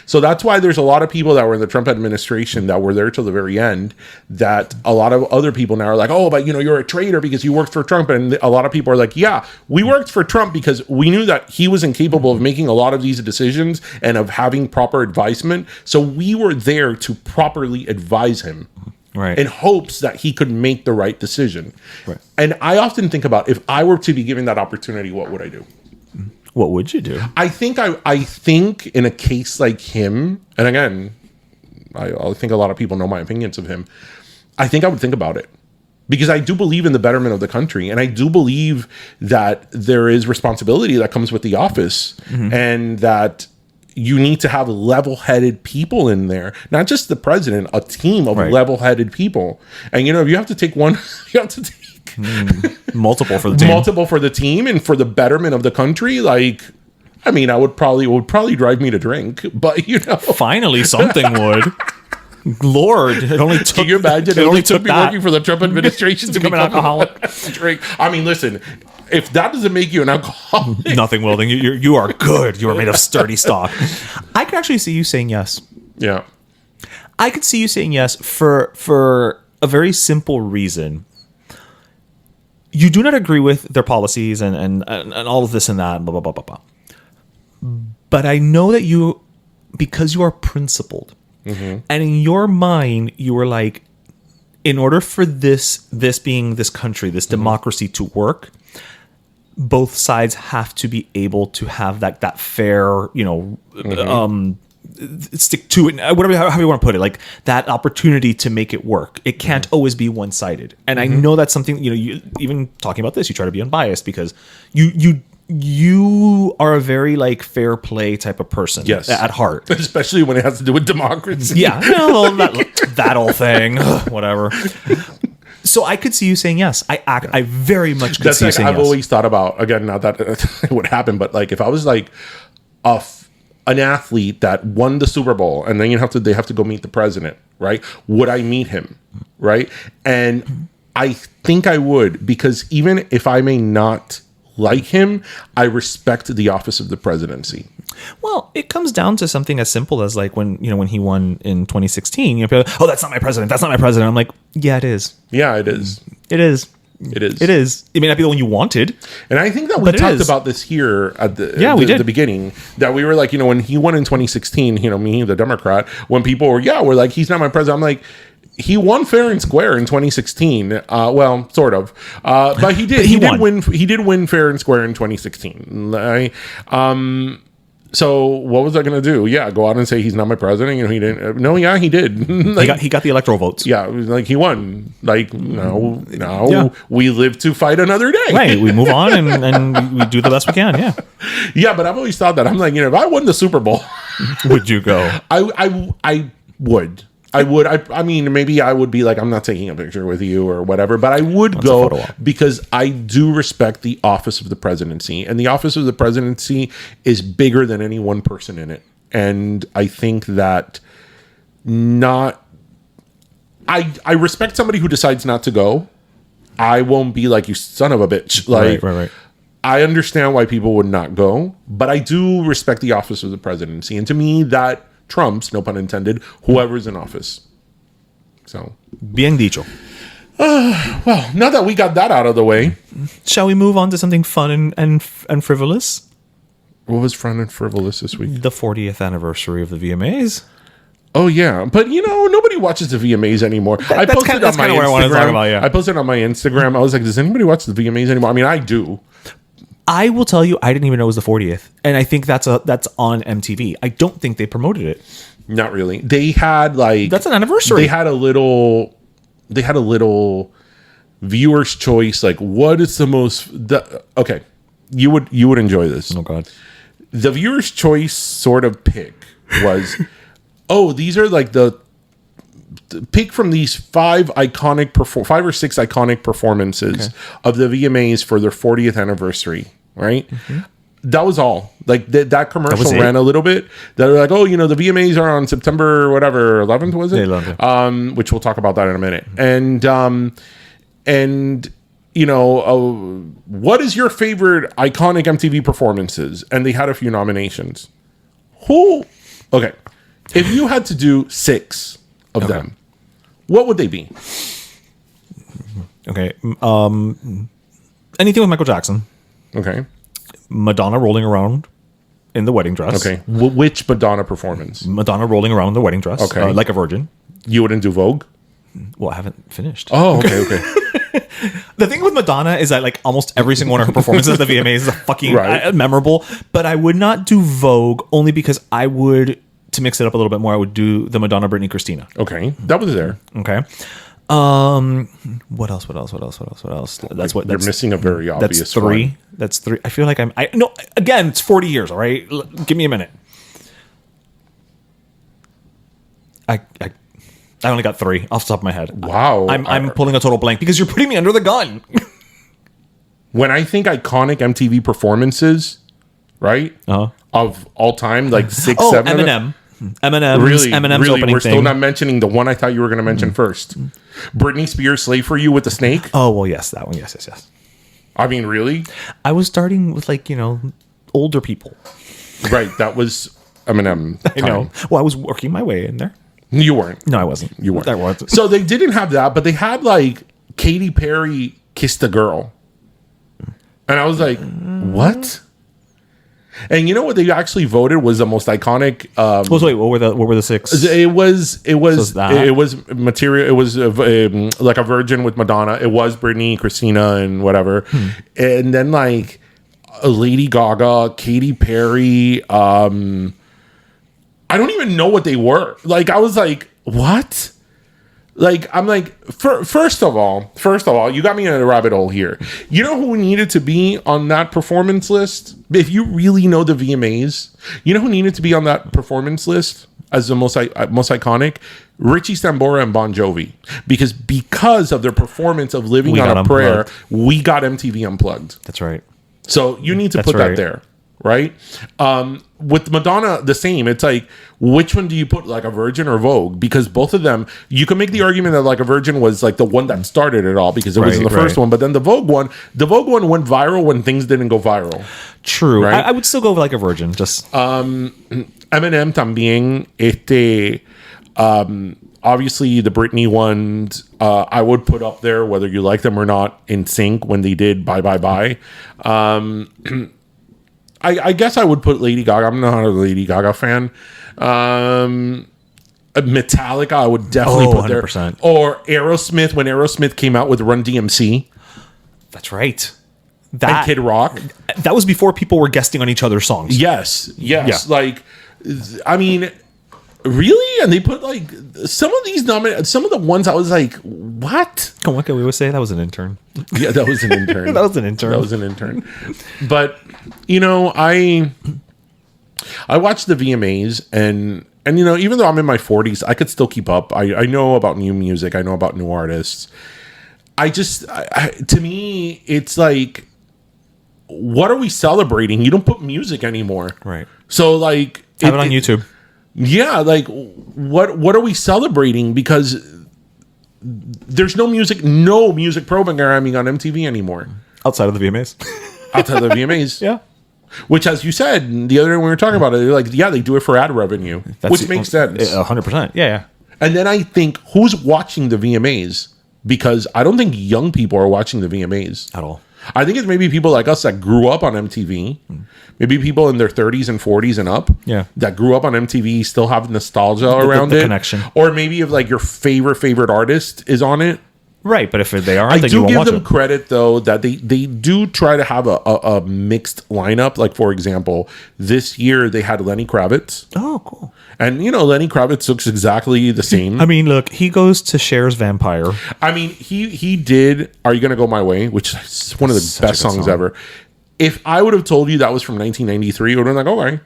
So that's why there's a lot of people that were in the Trump administration that were there till the very end, that a lot of other people now are like, oh, but you're a traitor because you worked for Trump. And a lot of people are like, yeah, we worked for Trump because we knew that he was incapable of making a lot of these decisions and of having proper advisement. So we were there to properly advise him. Right. In hopes that he could make the right decision. Right. And I often think about, if I were to be given that opportunity, what would I do? What would you do? I think in a case like him, and again, I think a lot of people know my opinions of him. I think I would think about it, because I do believe in the betterment of the country, and I do believe that there is responsibility that comes with the office, and that you need to have level-headed people in there, not just the president, a team of level-headed people. And if you have to take one, you have to take multiple for the team. Multiple for the team and for the betterment of the country. Like, I mean, it would probably drive me to drink, but finally something would. Lord, it only took. Can you imagine? It only took me working for the Trump administration to become an alcoholic. Drink. I mean, listen. If that doesn't make you an alcoholic, nothing will. Then you are good. You are made of sturdy stock. I could actually see you saying yes. Yeah, I could see you saying yes for a very simple reason. You do not agree with their policies and all of this and that, blah, blah, blah, blah, blah. But I know that you, because you are principled, and in your mind, you were like, in order for this being this country, this democracy to work, both sides have to be able to have that fair, stick to it, whatever, however you want to put it, like that opportunity to make it work. It can't always be one-sided. And I know that's something, you even talking about this, you try to be unbiased because you are a very like fair play type of person. Yes. At heart. Especially when it has to do with democracy. Yeah. No, that whole thing. Whatever. So I could see you saying yes. I very much could see you saying yes. I've always thought about, again, not that it would happen, but like if I was like an athlete that won the Super Bowl and then they have to go meet the president, right? Would I meet him, right? And I think I would, because even if I may not like him, I respect the office of the presidency. Well, it comes down to something as simple as like when he won in 2016, people are like, oh, that's not my president. That's not my president. I'm like, yeah, it is. Yeah, it is. It is. It is. It is. It may not be the one you wanted. And I think that we talked about this here at the beginning, that we were like, when he won in 2016, me, the Democrat, when people were like, he's not my president. I'm like, he won fair and square in 2016. Well, sort of. But he did. He did win fair and square in 2016. So what was I going to do? Yeah, go out and say he's not my president. He didn't. No, yeah, he did. He got the electoral votes. Yeah, like he won. Like no, we live to fight another day. Right, we move on and we do the best we can. Yeah, yeah. But I've always thought that. I'm like, if I won the Super Bowl, would you go? I would. I would. I mean, maybe I would be like, I'm not taking a picture with you or whatever, but I would a go photo op. because I do respect the office of the presidency, and the office of the presidency is bigger than any one person in it. And I think that I respect somebody who decides not to go. I won't be like, you son of a bitch. Like, Right. I understand why people would not go, but I do respect the office of the presidency. And to me, that trumps, no pun intended, whoever's in office. So, Bien dicho. well, now that we got that out of the way, Shall we move on to something fun and frivolous? what was fun and frivolous this week? The 40th anniversary of the VMAs. Oh yeah, but nobody watches the VMAs anymore. I posted that's on my kinda what I wanted to talk about, yeah. I posted on my Instagram. I was like, does anybody watch the VMAs anymore? I mean, I do. I will tell you, I didn't even know it was the 40th, and I think that's on MTV. I don't think they promoted it. Not really. They had like That's an anniversary. They had a little viewer's choice. Like, what is the most? Okay, you would enjoy this. Oh God. The viewer's choice sort of pick was, oh, these are like the pick from these 5 or 6 iconic performances of the VMAs for their 40th anniversary, right? Mm-hmm. That was all. Like that commercial ran a little bit. They were like, oh, the VMAs are on September whatever 11th, was it? 11th. Which we'll talk about that in a minute. And what is your favorite iconic MTV performances? And they had a few nominations. Okay, if you had to do 6 of them, what would they be? Okay. Anything with Michael Jackson. Okay. Madonna rolling around in the wedding dress. Okay. Which Madonna performance? Madonna rolling around in the wedding dress. Okay. Like a virgin. You wouldn't do Vogue? Well, I haven't finished. Oh, okay. The thing with Madonna is that like almost every single one of her performances at the VMAs is fucking memorable. But I would not do Vogue only because I would, to mix it up a little bit more, I would do the Madonna, Britney, Christina. Okay. That was there. Okay. What else? That's You're missing a very obvious That's 3. one. That's 3. I feel like no, again, it's 40 years, all right? Give me a minute. I only got 3 off the top of my head. Wow. I'm pulling a total blank because you're putting me under the gun. When I think iconic MTV performances, right? Of all time, like 6, 7. Eminem. Eminem's opening we're thing. still not mentioning the one I thought you were going to mention first. Britney Spears' "Slave for You" with the snake. Oh well, yes, that one. Yes. I mean, really? I was starting with older people. Right. That was Eminem. I know. Well, I was working my way in there. You weren't. No, I wasn't. You weren't. I wasn't. So they didn't have that, but they had like Katy Perry "Kiss the Girl," and I was like, what? And you know what they actually voted was the most iconic. Wait, what were the 6? It was material. It was like a virgin with Madonna. It was Britney, Christina, and whatever. And then like Lady Gaga, Katy Perry. I don't even know what they were. Like I was like, what? Like I'm like, first of all, you got me in a rabbit hole here. You know who needed to be on that performance list? If you really know the VMAs, you know who needed to be on that performance list as the most iconic? Richie Sambora and Bon Jovi, because of their performance of "Living on a Prayer," we got MTV Unplugged. That's right. So you need to put that there. Right? With Madonna, the same. It's like, which one do you put, like a Virgin or Vogue? Because both of them, you can make the argument that like a Virgin was like the one that started it all because it was in the first one. But then the Vogue one went viral when things didn't go viral. True. Right? I would still go with like a Virgin. Just Eminem también. Obviously the Britney ones, I would put up there whether you like them or not. In Sync when they did Bye Bye Bye. I guess I would put Lady Gaga. I'm not a Lady Gaga fan. Metallica, I would definitely put 100%. there. Or Aerosmith, when Aerosmith came out with Run DMC. That's right. And Kid Rock. That was before people were guesting on each other's songs. Yes. Yeah. Like, I mean, really? And they put like some of these some of the ones I was like, what? Come on, what can we always say? That was an intern. Yeah, that was an intern. That was an intern. But I watched the VMAs, and And, you know, even though I'm in my 40s, I could still keep up. I know about new music. I know about new artists. To me, it's like, what are we celebrating? You don't put music anymore. Right. So, like... Have it on YouTube. Yeah, like, what are we celebrating? Because there's no music programming on MTV anymore. Outside of the VMAs. Outside of the VMAs. Yeah. Which, as you said the other day when we were talking about it, they're like, yeah, they do it for ad revenue, which makes sense. 100%. Yeah. And then I think, who's watching the VMAs? Because I don't think young people are watching the VMAs. At all. I think it's maybe people like us that grew up on MTV. Maybe people in their 30s and 40s and up. Yeah. That grew up on MTV still have nostalgia around the it. connection. Or maybe if like your favorite artist is on it. Right, but if they are, I then do you won't give watch them it. credit though that they do try to have a mixed lineup. Like, for example, this year they had Lenny Kravitz. Oh, cool. And you know, Lenny Kravitz looks exactly the same. I mean, look, he goes to Cher's Vampire. I mean, he did Are You Gonna Go My Way, which is one of the best songs ever. If I would have told you that was from 1993, I would have been like, okay.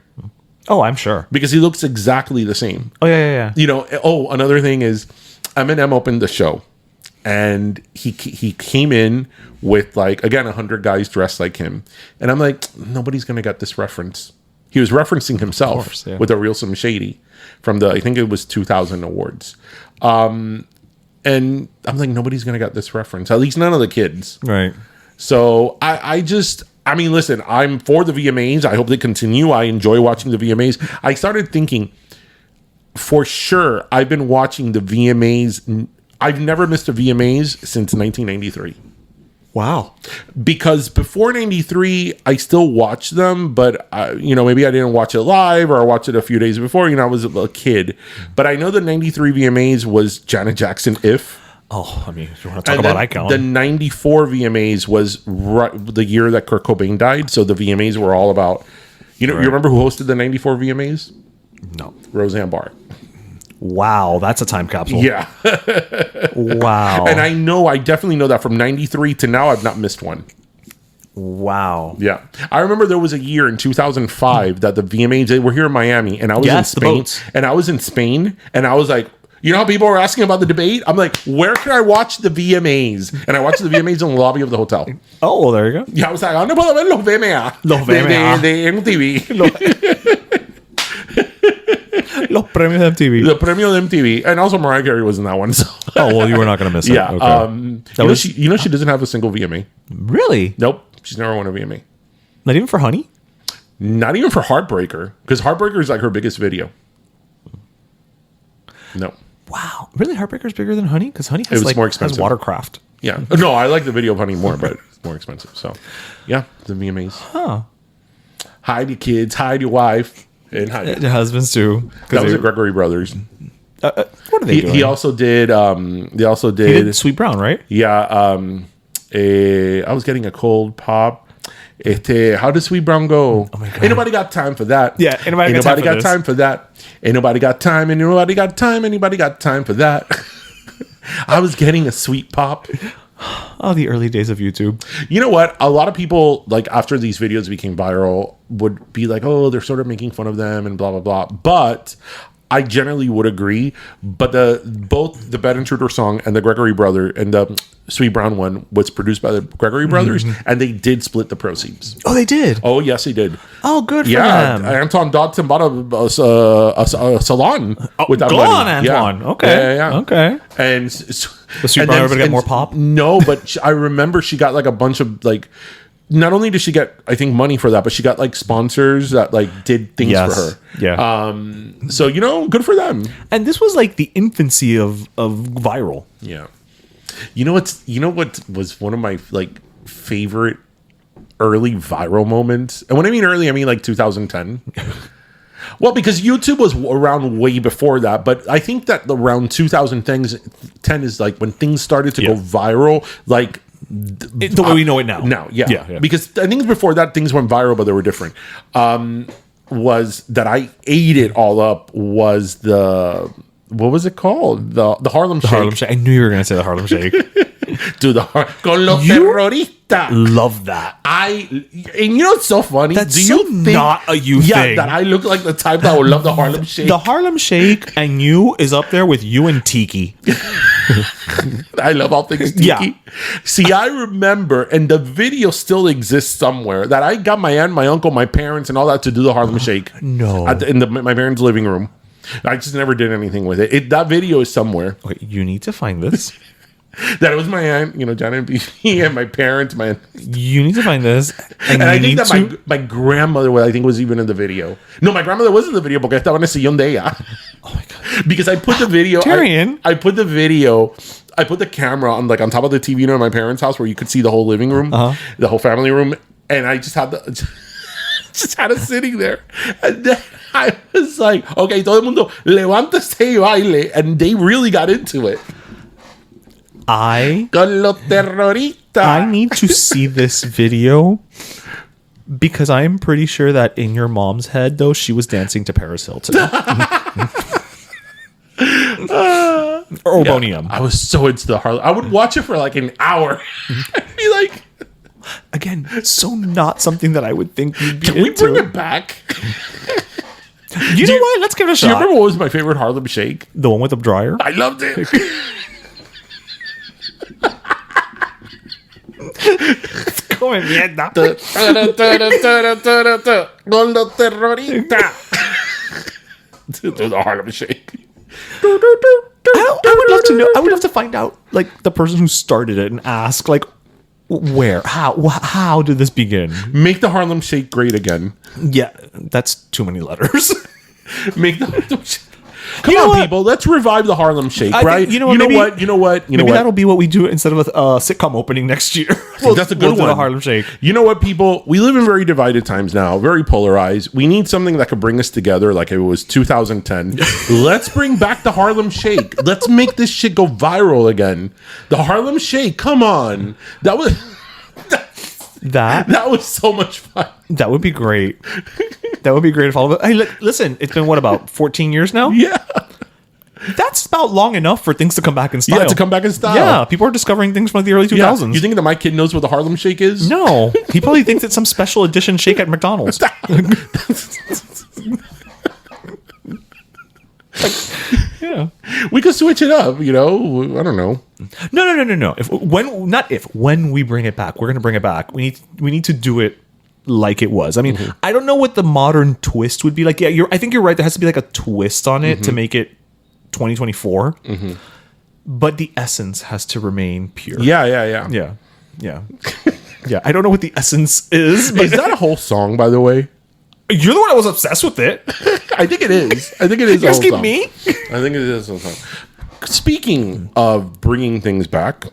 Oh, I'm sure. Because he looks exactly the same. Oh, yeah. You know, another thing is Eminem opened the show. And he came in with, like, again, 100 guys dressed like him. And I'm like, nobody's going to get this reference. He was referencing himself with A Real Slim Shady from the, I think it was 2000 awards. And I'm like, nobody's going to get this reference. At least none of the kids. Right. So I mean, listen, I'm for the VMAs. I hope they continue. I enjoy watching the VMAs. I started thinking, for sure, I've been watching the VMAs. I've never missed a VMAs since 1993. Wow. Because before 93, I still watched them, but, maybe I didn't watch it live or I watched it a few days before. You know, I was a kid. But I know the 93 VMAs was Janet Jackson, If. Oh, I mean, if you want to talk about icon. The 94 VMAs was the year that Kurt Cobain died. So the VMAs were all about, you remember who hosted the 94 VMAs? No. Roseanne Barr. Wow, that's a time capsule. Yeah. Wow. And I definitely know that from 93 to now, I've not missed one. Wow. Yeah. I remember there was a year in 2005 that the VMAs, they were here in Miami, and I was in Spain. And I was in Spain, and I was like, you know how people were asking about the debate? I'm like, where can I watch the VMAs? And I watched the VMAs in the lobby of the hotel. Oh, well, there you go. Yeah, I was like, ¿dónde puedo ver los VMA? Los VMA. De MTV. Los premios de MTV. The premio de MTV. And also Mariah Carey was in that one. So. Oh, well, you were not going to miss it. Yeah. Okay. She doesn't have a single VMA. Really? Nope. She's never won a VMA. Not even for Honey? Not even for Heartbreaker. Because Heartbreaker is like her biggest video. No. Wow. Really? Heartbreaker's bigger than Honey? Because Honey has, more expensive. has watercraft. Yeah. No, I like the video of Honey more, but it's more expensive. So, yeah, the VMAs. Huh. Hide your kids, hide your wife, and hide The husbands, too. That was the Gregory Brothers. What are they doing? He also did. They also He did. did Sweet Brown, right? Yeah. I was getting a cold pop. How does Sweet Brown go? Oh my God. Ain't nobody got time for that. Yeah, ain't nobody got time for that. Ain't nobody got time. Ain't nobody got time. Anybody got time for that? I was getting a sweet pop. Oh, the early days of YouTube. You know what? A lot of people, like, after these videos became viral, would be like, oh, they're sort of making fun of them and blah, blah, blah. But I generally would agree. But both the Bad Intruder song and the Gregory Brother and the Sweet Brown one was produced by the Gregory Brothers, and they did split the proceeds. Oh, they did? Oh, yes, they did. Oh, good for Yeah, them. Anton Dodson bought a salon with that Go money. on, Antoine. Yeah. Okay. Yeah. Okay. And The Sweet Brown ever get more pop? No, but I remember she got like a bunch of like. Not only did she get, I think, money for that, but she got like sponsors that like did things for her. Yeah. So good for them. And this was like the infancy of viral. Yeah. You know what was one of my like favorite early viral moments? And when I mean early, I mean like 2010. Well, because YouTube was around way before that, but I think that around 2010 is like when things started to go viral, like The way we know it now. Now, yeah. Because I think before that things went viral, but they were different. Was that I ate it all up was the, what was it called? The Harlem Shake. Harlem Shake. I knew you were going to say the Harlem Shake. Do the con los You- terroristas. Love that. And you know what's so funny? That's Do you think not a you thing. that I look like the type that would love the Harlem Shake? The Harlem Shake and you is up there with you and Tiki. I love all things tiki. Yeah. See, I remember, and the video still exists somewhere, that I got my aunt, my uncle, my parents, and all that to do the Harlem Shake. No. My parents' living room. I just never did anything with it. That video is somewhere. Okay, you need to find this. That it was my aunt, Janet and BB, and my parents, You need to find this. and I think that my grandmother was even in the video. No, my grandmother was in the video porque estaba en el sillón de ella. Oh my god. Because I put the video. Tyrion. I put the video. I put the camera on top of the TV in my parents' house where you could see the whole living room, the whole family room, and I just had it sitting there, and then I was like, "Okay, todo el mundo levántese y baile," and they really got into it. Con los terroristas. I need to see this video because I'm pretty sure that in your mom's head, though, she was dancing to Paris Hilton. Or Obonium. I was so into the Harlem. I would watch it for like an hour. I'd be like, Again, so not something that I would think you'd be can we into. bring it back? You know what? Let's give it a Do you shot. remember what was my favorite Harlem Shake? The one with the dryer? I loved it. Come mierda. Con los terroristas. Do the Harlem Shake. I would love to know. I would love to find out, like, the person who started it and ask, like, where, how did this begin? Make the Harlem Shake great again. Yeah, that's too many letters. Make the Harlem Shake. Come You know on, what? people. Let's revive the Harlem Shake, I think- right? you know what, maybe- Maybe what? that'll be what we do instead of a sitcom opening next year. That's a good do one. The Harlem Shake. You know what, people? We live in very divided times now, very polarized. We need something that could bring us together like it was 2010. Let's bring back the Harlem Shake. Let's make this shit go viral again. The Harlem Shake, come on. That was so much fun. That would be great. That would be great if all of it. Hey, listen, it's been what, about 14 years now? Yeah. That's about long enough for things to come back in style. Yeah, to come back in style. Yeah, people are discovering things from the early 2000s. You think that my kid knows what the Harlem Shake is? No, he probably thinks it's some special edition shake at McDonald's. Yeah. We could switch it up, I don't know. No. When we bring it back, we're going to bring it back. We need to do it like it was. I mean, I don't know what the modern twist would be like. Yeah, I think you're right. There has to be like a twist on it to make it 2024. But the essence has to remain pure. Yeah. Yeah. I don't know what the essence is. But Is that a whole song, by the way? you're the one that was obsessed with it. I think it is. I think it is. You're a whole asking song. me? I think it is. A whole song. Speaking of bringing things back,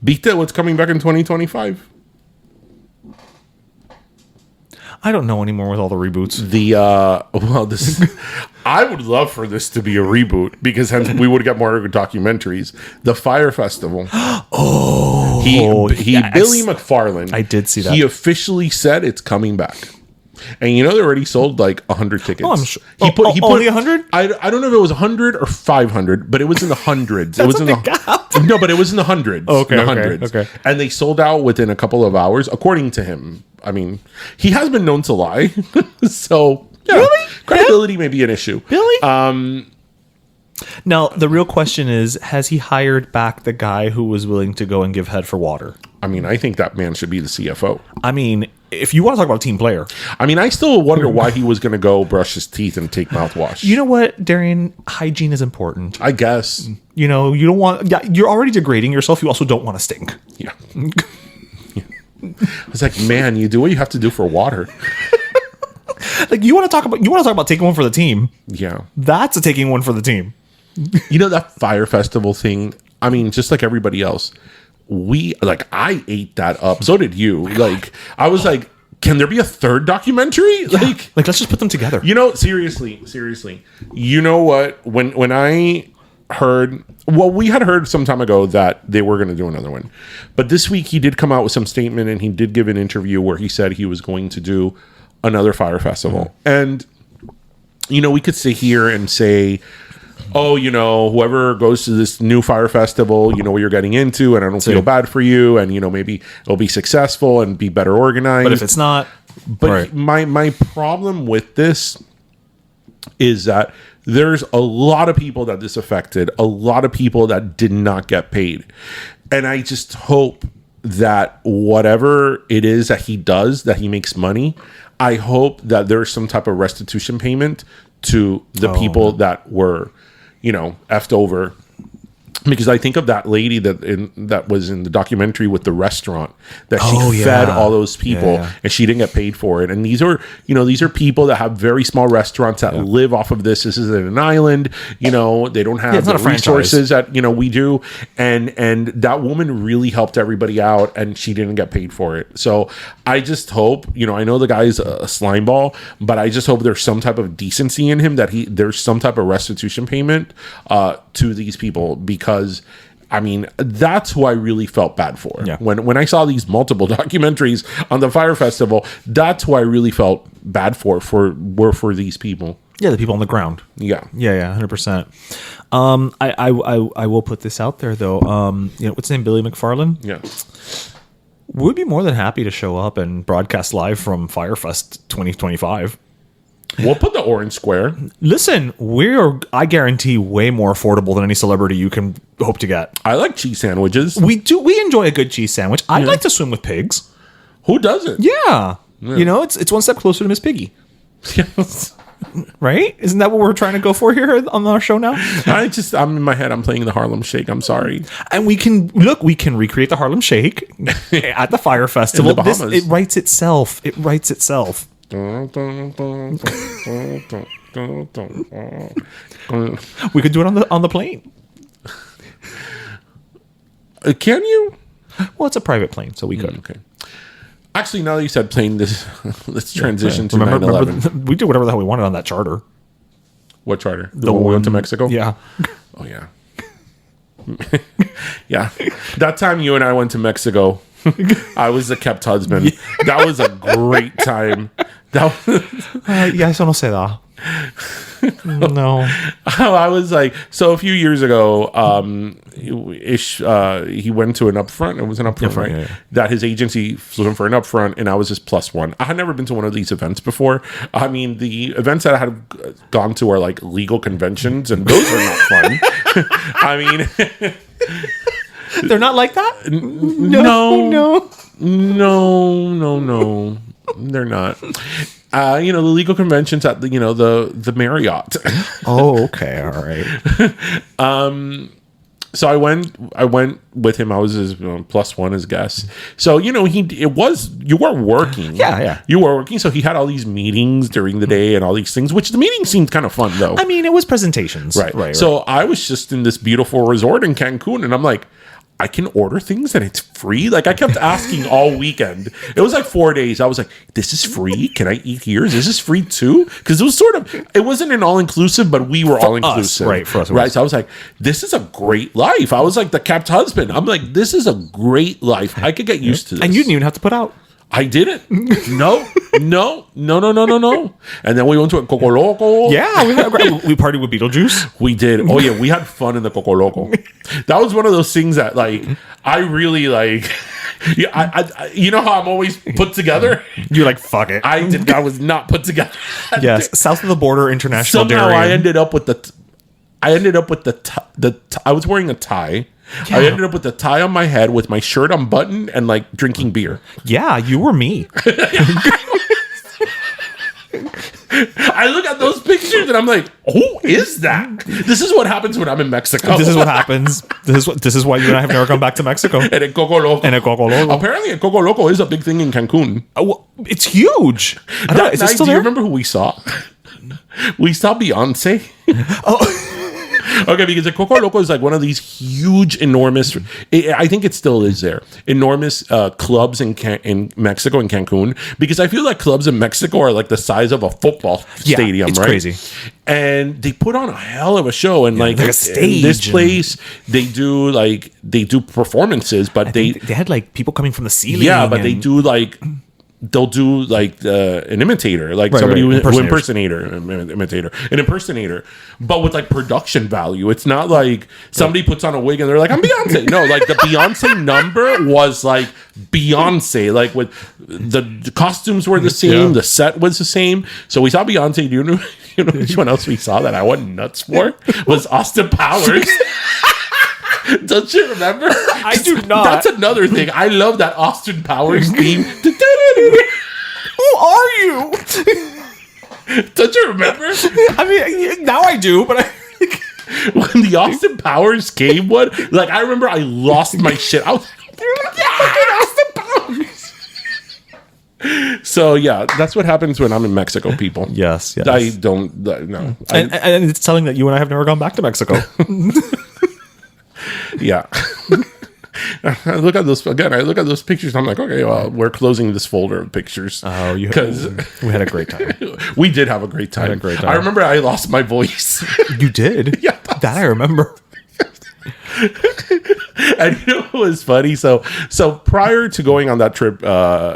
Vita, what's coming back in 2025? I don't know anymore with all the reboots. I would love for this to be a reboot because hence we would get more documentaries. The Fyre Festival. Yes. Billy McFarland. I did see that. He officially said it's coming back. And they already sold like 100 tickets. Oh, I'm sure. He put only 100? I don't know if it was 100 or 500, but it was in the hundreds. It was in a big gap. No, but it was in the hundreds. Okay, in the okay, hundreds. okay. And they sold out within a couple of hours, according to him. I mean, he has been known to lie, so yeah, Really? credibility may be an issue. Really? Now, the real question is, has he hired back the guy who was willing to go and give head for water? I mean, I think that man should be the CFO. I mean, if you want to talk about a team player. I mean, I still wonder why he was going to go brush his teeth and take mouthwash. You know what, Darian? Hygiene is important. I guess. You don't want... Yeah, you're already degrading yourself. You also don't want to stink. Yeah. It's like, man, you do what you have to do for water. Like, you want to talk about taking one for the team. Yeah. That's a taking one for the team. That Fyre Festival thing, I mean, just like everybody else, I ate that up. So did you. I was like, can there be a third documentary? Yeah. Like, let's just put them together. Seriously. You know what? When I heard, we had heard some time ago that they were going to do another one. But this week he did come out with some statement and he did give an interview where he said he was going to do another Fyre Festival. And, we could sit here and say, oh, whoever goes to this new Fyre festival, you know what you're getting into, and I don't feel bad for you, and maybe it'll be successful and be better organized. But if it's not, but my problem with this is that there's a lot of people that this affected, a lot of people that did not get paid, and I just hope that whatever it is that he does, that he makes money, I hope that there's some type of restitution payment to the people that were, effed over. Because I think of that lady that was in the documentary with the restaurant that she fed all those people and she didn't get paid for it. And these are people that have very small restaurants that live off of this. This is an island, they don't have the resources that, we do. And that woman really helped everybody out and she didn't get paid for it. So I just hope, I know the guy's a slime ball, but I just hope there's some type of decency in him, that there's some type of restitution payment to these people, because that's who I really felt bad for. Yeah. When I saw these multiple documentaries on the Fyre Festival, that's who I really felt bad for these people. Yeah, the people on the ground. Yeah, 100%. I will put this out there though. What's his name? Billy McFarland. Yeah. Would be more than happy to show up and broadcast live from Fyre Fest 2025. We'll put the orange square. Listen, I guarantee, way more affordable than any celebrity you can hope to get. I like cheese sandwiches. We enjoy a good cheese sandwich. I'd like to swim with pigs. Who doesn't? Yeah. It's one step closer to Miss Piggy. Yes. Right? Isn't that what we're trying to go for here on our show now? I'm in my head, I'm playing the Harlem Shake. I'm sorry. And we can recreate the Harlem Shake at the Fyre Festival. In the Bahamas. It writes itself. We could do it on the plane. Can you? Well, it's a private plane, so we could. Okay. Actually, now that you said plane, let's transition to 9/11. We did whatever the hell we wanted on that charter. What charter? The one we went to Mexico? Yeah. Oh, yeah. Yeah. That time you and I went to Mexico, I was the kept husband. That was a great time. Eso no se da. No. I was like, so a few years ago, he went to an upfront. It was an upfront, right? Yeah. That his agency flew him for an upfront, and I was his +1. I had never been to one of these events before. The events that I had gone to are like legal conventions, and those are not fun. They're not like that? No. They're not. The legal conventions at the Marriott. Oh, okay, all right. So I went with him. I was his +1 as guest. So you were working. Yeah. You were working. So he had all these meetings during the day and all these things, which the meetings seemed kind of fun though. It was presentations. Right. So I was just in this beautiful resort in Cancun, and I'm like, I can order things and it's free. Like I kept asking all weekend. It was like 4 days. I was like, this is free. Can I eat here? Is this free too? Because it wasn't an all inclusive, but we were all inclusive. Right. For us. Right. So I was like, this is a great life. I was like the kept husband. I'm like, this is a great life. I could get used to this. And you didn't even have to put out. I didn't. No. And then we went to a Coco Loco. Yeah, we partied with Beetlejuice. We did. Oh yeah, we had fun in the Coco Loco. That was one of those things that I really like. Yeah, I you know how I'm always put together. You're like, fuck it. I was not put together. Yes, south of the border, international. Somehow Darien. I ended up with the. I was wearing a tie. Yeah. I ended up with the tie on my head with my shirt unbuttoned and drinking beer. Yeah, you were me. I look at those pictures and I'm like, who is that? This is what happens when I'm in Mexico. This is what happens. This is why you and I have never come back to Mexico. And a Coco Loco. Apparently a Coco Loco is a big thing in Cancun. Well, it's huge. Is it still there? Do you remember who we saw? We saw Beyonce. Oh. Okay, because the Coco Loco is one of these huge, enormous. I think it still is there. Enormous clubs in Mexico, in Cancun. Because I feel like clubs in Mexico are the size of a football stadium, it's right? Crazy. And they put on a hell of a show. And like a stage. In this place, they do performances, but they had people coming from the ceiling. Yeah, but they do they'll do like an imitator, like Right, somebody right. who imitator, an impersonator, but with like production value. It's not like somebody puts on a wig and they're like, I'm Beyonce. No, like the Beyonce number was like Beyonce, like with the costumes were the same, the set was the same. So we saw Beyonce. Do you know which one else we saw that I went nuts for? Was Austin Powers. Don't you remember? I do not. That's another thing. I love that Austin Powers theme. Who are you? Don't you remember? I mean, now I do, but When the Austin Powers came one, like I remember I lost my shit. I was like, Austin Powers. So yeah, that's what happens when I'm in Mexico, people. yes. I don't no. And it's telling that you and I have never gone back to Mexico. Yeah. I look at those pictures and I'm like, okay, well, we're closing this folder of pictures. Oh, because we had a great time. We did have a great time. I remember I lost my voice. You did? Yeah. That I remember. And you know what was funny? So prior to going on that trip,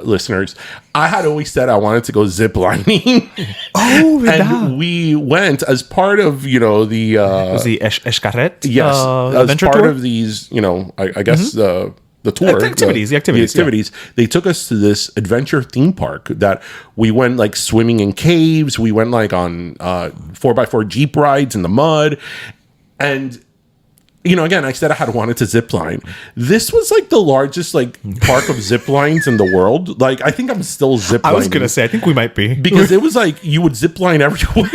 listeners, I had always said I wanted to go zip lining. Oh, and we went as part of, the was the Escaret? yes, as part tour? of these, I guess the tour, The activities. They took us to this adventure theme park that we went like swimming in caves. We went like on 4x4 Jeep rides in the mud. And again, I said I had wanted to zip line. This was like the largest like park of zip lines in the world. Like I think I'm still zip lining. I was gonna say I think we might be, because it was like you would zip line everywhere.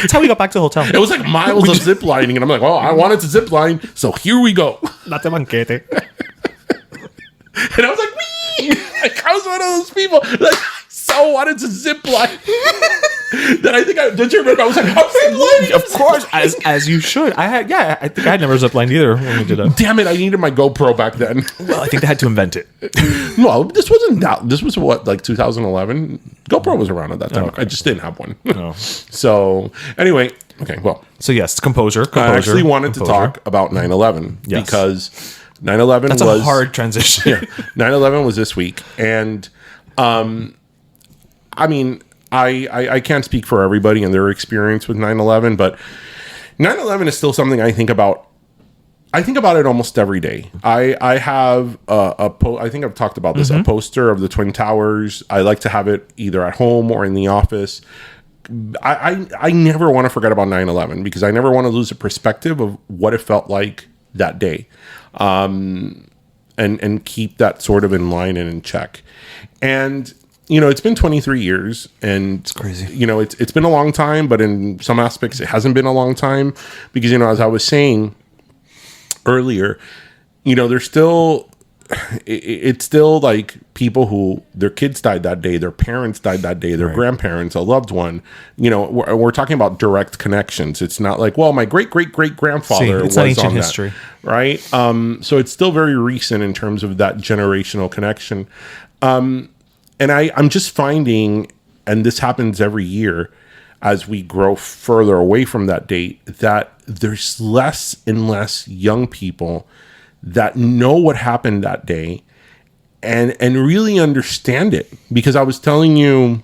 That's how we got back to the hotel. It was like miles of zip lining, and I'm like, I wanted to zip line, so here we go. Not the banquete. And I was like, wee! Like I was one of those people like so wanted to zip line. That I think don't you remember? I was like, I'm zip lining. Of course, as you should. I think I had never ziplined either when we did it. Damn it! I needed my GoPro back then. Well, I think they had to invent it. Well, this wasn't that. This was what, like 2011. GoPro was around at that time. Okay. I just didn't have one. No. So anyway, okay. Well, So yes, composure. I actually wanted to talk about 9/11 Yes. because 9/11 That's was a hard transition. 9/11 was this week, and I mean, I can't speak for everybody and their experience with 9/11, but 9/11 is still something I think about. I think about it almost every day. I have I think I've talked about this, a poster of the Twin Towers. I like to have it either at home or in the office. I never want to forget about 9/11 because I never want to lose a perspective of what it felt like that day. And keep that sort of in line and in check. And it's been 23 years, and it's crazy. It's been a long time, but in some aspects, it hasn't been a long time because as I was saying earlier, there's still it's still like people who their kids died that day, their parents died that day, their grandparents, a loved one. We're talking about direct connections. It's not like, well, my great grandfather was not ancient on history, right? So it's still very recent in terms of that generational connection. And I'm just finding, and this happens every year as we grow further away from that date, that there's less and less young people that know what happened that day and really understand it. Because I was telling you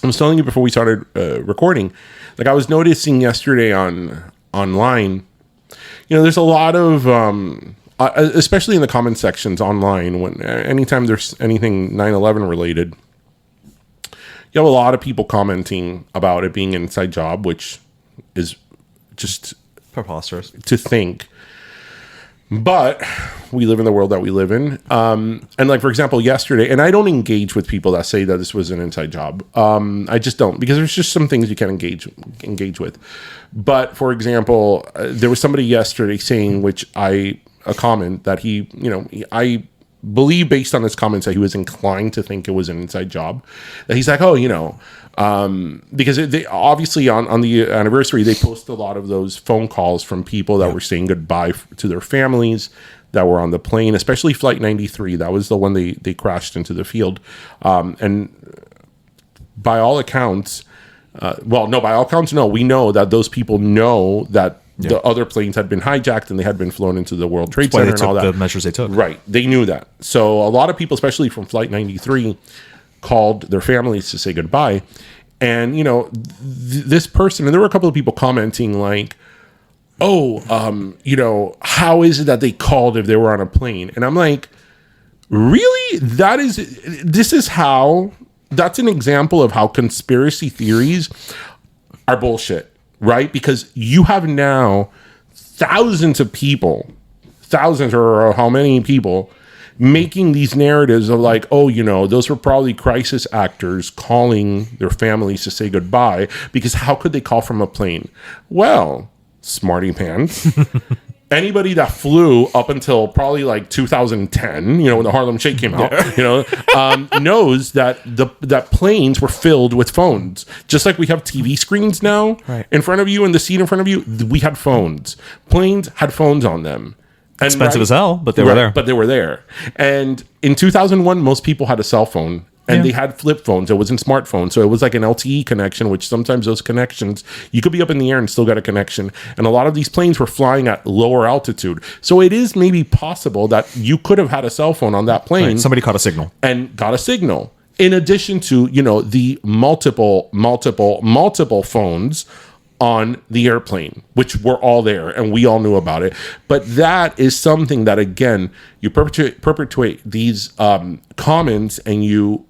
before we started recording, like I was noticing yesterday online, there's a lot of especially in the comment sections online, when anytime there's anything 9/11 related, you have a lot of people commenting about it being an inside job, which is just preposterous to think. But we live in the world that we live in. And like, for example, yesterday, and I don't engage with people that say that this was an inside job. I just don't, because there's just some things you can't engage with. But for example, there was somebody yesterday saying, a comment that I believe based on his comments that he was inclined to think it was an inside job. That he's like, because they obviously on the anniversary, they post a lot of those phone calls from people that were saying goodbye to their families that were on the plane, especially Flight 93. That was the one they crashed into the field. And by all accounts, no, we know that those people know that the other planes had been hijacked and they had been flown into the World Trade That's why Center they and took all that. the measures they took. Right. They knew that. So a lot of people, especially from Flight 93, called their families to say goodbye. And, you know, this person, and there were a couple of people commenting like, oh, you know, how is it that they called if they were on a plane? And I'm like, really? That's an example of how conspiracy theories are bullshit, right? Because you have now thousands of people, thousands or how many people making these narratives of like, oh, you know, those were probably crisis actors calling their families to say goodbye, because how could they call from a plane? Well, smarty pants. Anybody that flew up until probably like 2010, you know, when the Harlem Shake came out, you know, knows that that planes were filled with phones. Just like we have TV screens now in front of you and the seat in front of you, we had phones. Planes had phones on them. And Expensive as hell, but they were there. But they were there. And in 2001, most people had a cell phone. And they had flip phones. It wasn't smartphones. So it was like an LTE connection, which sometimes those connections, you could be up in the air and still get a connection. And a lot of these planes were flying at lower altitude. So it is maybe possible that you could have had a cell phone on that plane. Right. Somebody caught a signal. And got a signal. In addition to, you know, the multiple phones on the airplane, which were all there and we all knew about it. But that is something that, again, you perpetuate these comments and you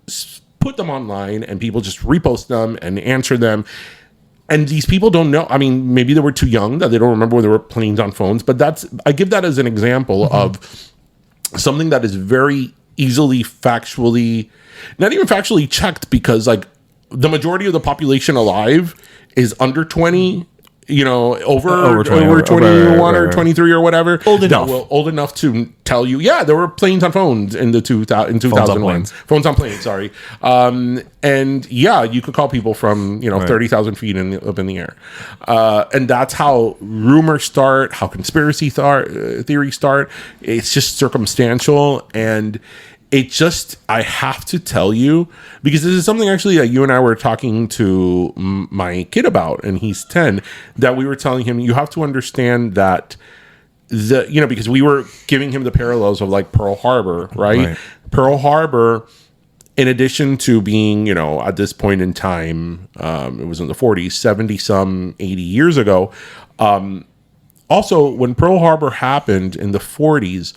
put them online and people just repost them and answer them. And these people don't know. I mean, maybe they were too young that they don't remember when there were planes on phones. But I give that as an example of something that is very easily factually, not even factually checked, because like the majority of the population alive is under 20, you know, over 21 or 23 or whatever. Old enough. Old enough to tell you, yeah, there were planes on phones in 2001. Phones on planes, sorry. And yeah, you could call people from, you know, 30,000 feet up in the air. And that's how rumors start, how conspiracy theories start. It's just circumstantial. And it just, I have to tell you, because this is something actually that you and I were talking to my kid about, and he's 10, that we were telling him, you have to understand that because we were giving him the parallels of like Pearl Harbor, right? Pearl Harbor, in addition to being, you know, at this point in time, it was in the 40s, 70 some 80 years ago. Also, when Pearl Harbor happened in the 40s,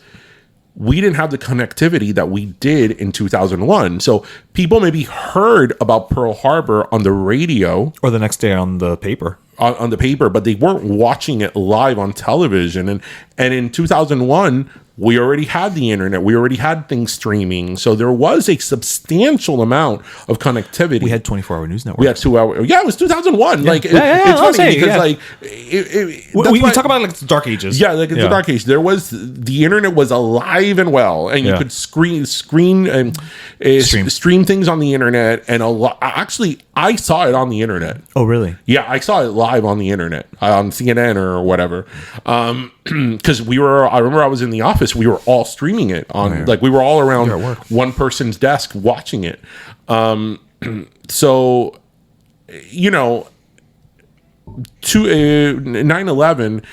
we didn't have the connectivity that we did in 2001. So people maybe heard about Pearl Harbor on the radio. Or the next day on the paper. On the paper, but they weren't watching it live on television. And in 2001, we already had the internet. We already had things streaming. So there was a substantial amount of connectivity. We had 24-hour news network. We had 2 hours. Yeah, it was 2001. Yeah. Like, it's funny because, like... we talk about, like, the dark ages. Yeah, like, the dark age. The internet was alive and well, and you could stream things on the internet, and actually, I saw it on the internet. Oh, really? Yeah, I saw it live on the internet, on CNN or whatever. Because I remember I was in the office, we were all streaming it on, like, we were all around one person's desk watching it. So, you know, to 9/11,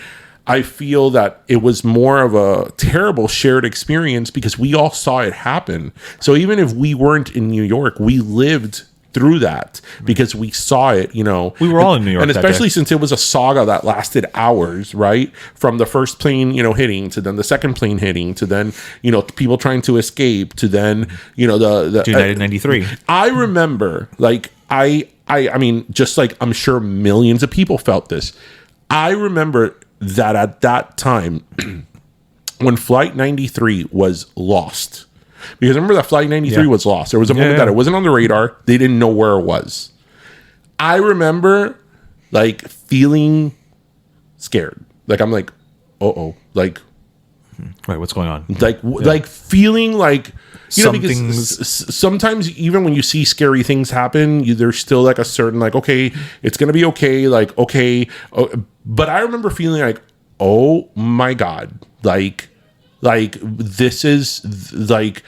I feel that it was more of a terrible shared experience because we all saw it happen. So even if we weren't in New York, we lived through that because we saw it, you know. We were all in New York, and especially since it was a saga that lasted hours, right? From the first plane, you know, hitting to then the second plane hitting to then, you know, people trying to escape to then, you know, the United 93. I remember, like, I mean, just like I'm sure millions of people felt this. I remember that at that time when Flight 93 was lost. Because remember that Flight 93 was lost. There was a moment that it wasn't on the radar. They didn't know where it was. I remember, like, feeling scared. Like, I'm like, uh-oh. Like... Right, what's going on? Like feeling like... You know, because sometimes even when you see scary things happen, there's still, like, a certain, like, okay, it's going to be okay. Like, okay. But I remember feeling like, oh, my God. Like this is, like...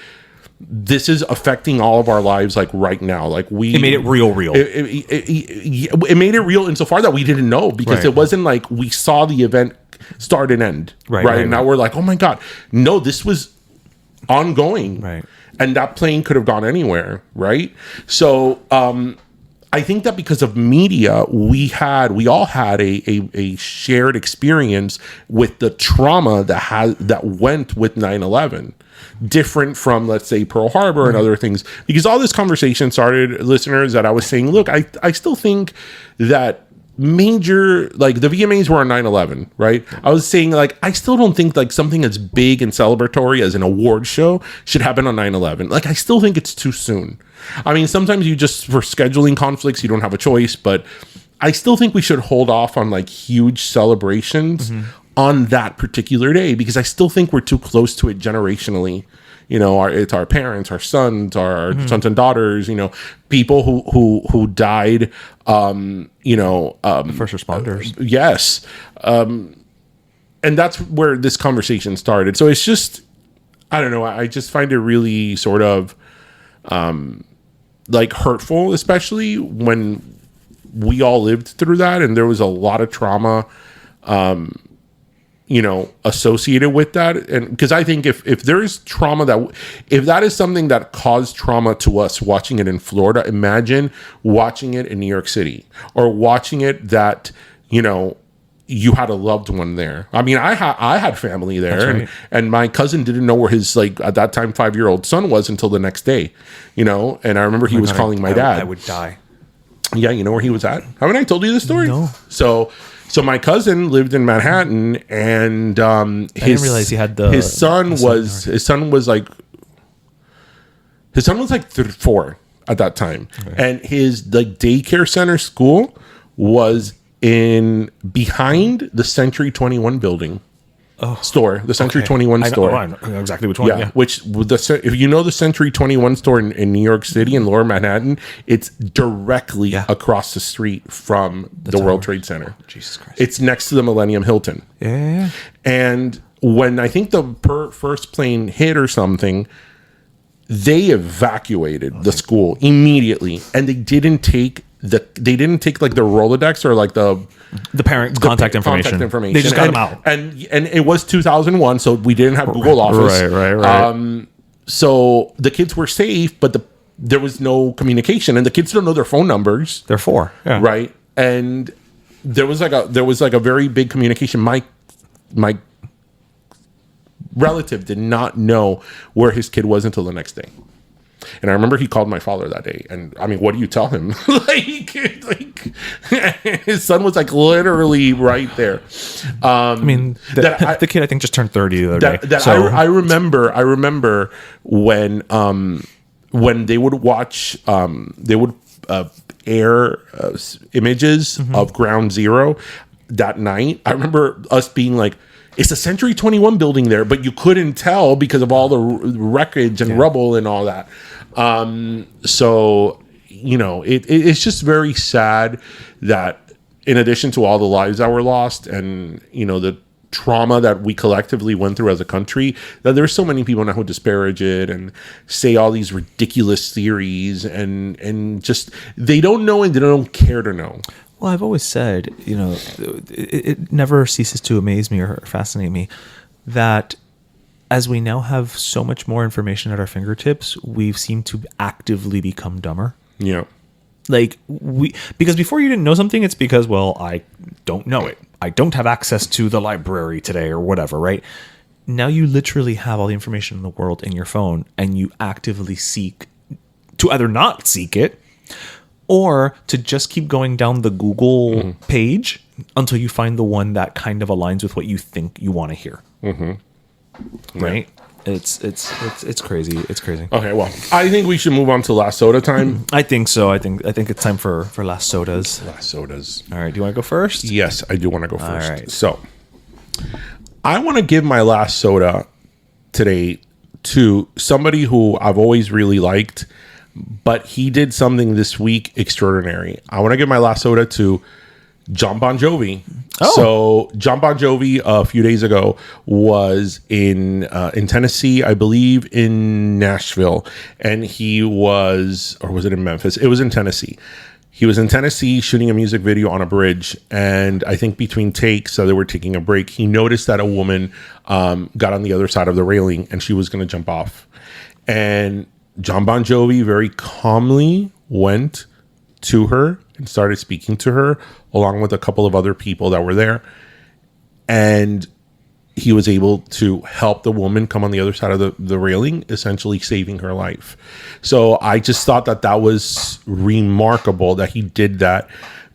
this is affecting all of our lives, like right now. Like It made it real. It made it real insofar that we didn't know, because Right. it wasn't like we saw the event start and end. Right. Now we're like, oh my God, no, this was ongoing. Right. And that plane could have gone anywhere. Right. So, I think that because of media, we all had a shared experience with the trauma that went with 9/11, different from, let's say, Pearl Harbor and other things. Because all this conversation started, listeners, that I was saying, look, I still think that major, like the VMAs were on 9/11, right? I was saying, like, I still don't think like something as big and celebratory as an award show should happen on 9/11. Like, I still think it's too soon. I mean, sometimes you just, for scheduling conflicts, you don't have a choice, but I still think we should hold off on like huge celebrations on that particular day, because I still think we're too close to it generationally. You know, it's our parents, our sons, our sons and daughters, you know, people who died, First responders. Yes. And that's where this conversation started. So it's just, I don't know. I just find it really sort of like hurtful, especially when we all lived through that. And there was a lot of trauma, associated with that. And because I think if there is trauma if that is something that caused trauma to us watching it in Florida, imagine watching it in New York City, or watching it that, you had a loved one there. I mean, I had family there, right. and my cousin didn't know where his, like, at that time, 5-year-old son was until the next day, and I remember he was calling my dad. I would die. Yeah, you know where he was at? Haven't I told you this story? No. So my cousin lived in Manhattan, and I didn't realize he had his son was like 4 at that time, okay. And his like daycare center school was behind the Century 21 building. Store, the Century 21 store. I know exactly which one. Yeah, which if you know the Century 21 store in New York City in Lower Manhattan, it's directly across the street from the World Trade Center. Jesus Christ! It's next to the Millennium Hilton. Yeah. And when I think the first plane hit or something, they evacuated the school immediately, and they didn't take like the Rolodex or like the parent contact information. They just got them out. And it was 2001, so we didn't have Google Office. Right. So the kids were safe, but there was no communication, and the kids don't know their phone numbers. They're 4. Yeah. Right. And there was like a very big communication. My relative did not know where his kid was until the next day. And I remember he called my father that day, and I mean, what do you tell him? like his son was like literally right there. I mean, the kid I think just turned 30 the other day. I remember when they would watch, they would air images of Ground Zero that night. I remember us being like, it's a Century 21 building there, but you couldn't tell because of all the wreckage and rubble and all that. So, it's just very sad that in addition to all the lives that were lost and, the trauma that we collectively went through as a country, that there's so many people now who disparage it and say all these ridiculous theories and just, they don't know and they don't care to know. Well, I've always said, it never ceases to amaze me or fascinate me that as we now have so much more information at our fingertips, we've seemed to actively become dumber. Yeah. Like because before you didn't know something, it's because, well, I don't know it. I don't have access to the library today or whatever, right? Now you literally have all the information in the world in your phone, and you actively seek to either not seek it or to just keep going down the Google page until you find the one that kind of aligns with what you think you want to hear. Right? It's crazy. It's crazy. Okay, well, I think we should move on to last soda time. I think so. I think it's time for last sodas. Last sodas. All right. Do you want to go first? Yes, I do want to go first. All right. So, I want to give my last soda today to somebody who I've always really liked, but he did something this week extraordinary. I want to give my last soda to John Bon Jovi. Oh. So John Bon Jovi a few days ago was in Tennessee, I believe in Nashville, and he was, or was it in Memphis? It was in Tennessee. He was in Tennessee shooting a music video on a bridge, and I think between takes, so they were taking a break, he noticed that a woman got on the other side of the railing, and she was going to jump off. And John Bon Jovi very calmly went to her and started speaking to her, along with a couple of other people that were there. And he was able to help the woman come on the other side of the railing, essentially saving her life. So I just thought that that was remarkable that he did that,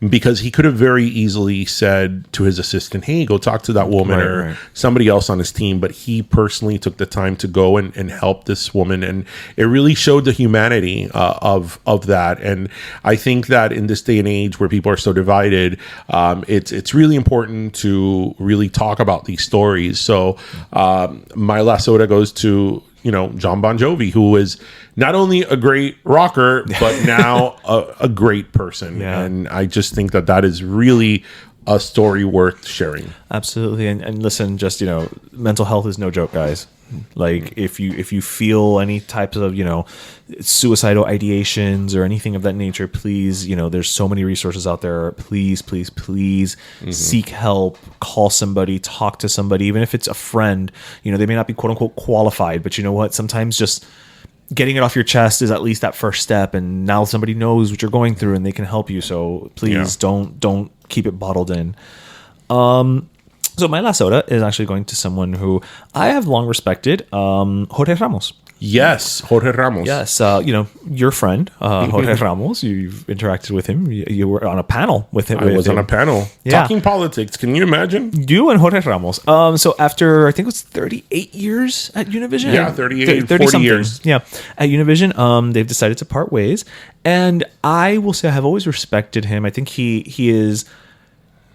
because he could have very easily said to his assistant, hey, go talk to that woman, or somebody else on his team. But he personally took the time to go and help this woman. And it really showed the humanity of that. And I think that in this day and age where people are so divided, it's really important to really talk about these stories. So my last soda goes to, John Bon Jovi, who is not only a great rocker, but now a great person. Yeah. And I just think that that is really a story worth sharing. Absolutely. And listen, just, mental health is no joke, guys. Like if you feel any types of, suicidal ideations or anything of that nature, please, there's so many resources out there. Please, please, please seek help, call somebody, talk to somebody, even if it's a friend. They may not be quote unquote qualified, but you know what? Sometimes just getting it off your chest is at least that first step. And now somebody knows what you're going through and they can help you. So please don't keep it bottled in. So my last soda is actually going to someone who I have long respected, Jorge Ramos. Yes, Jorge Ramos. Yes, your friend, Jorge Ramos. You've interacted with him. You were on a panel with him. I was on a panel talking politics. Can you imagine? You and Jorge Ramos. So after, I think it was 38 years at Univision. Yeah, 38, 40 years. Yeah, at Univision, they've decided to part ways. And I will say I have always respected him. I think he is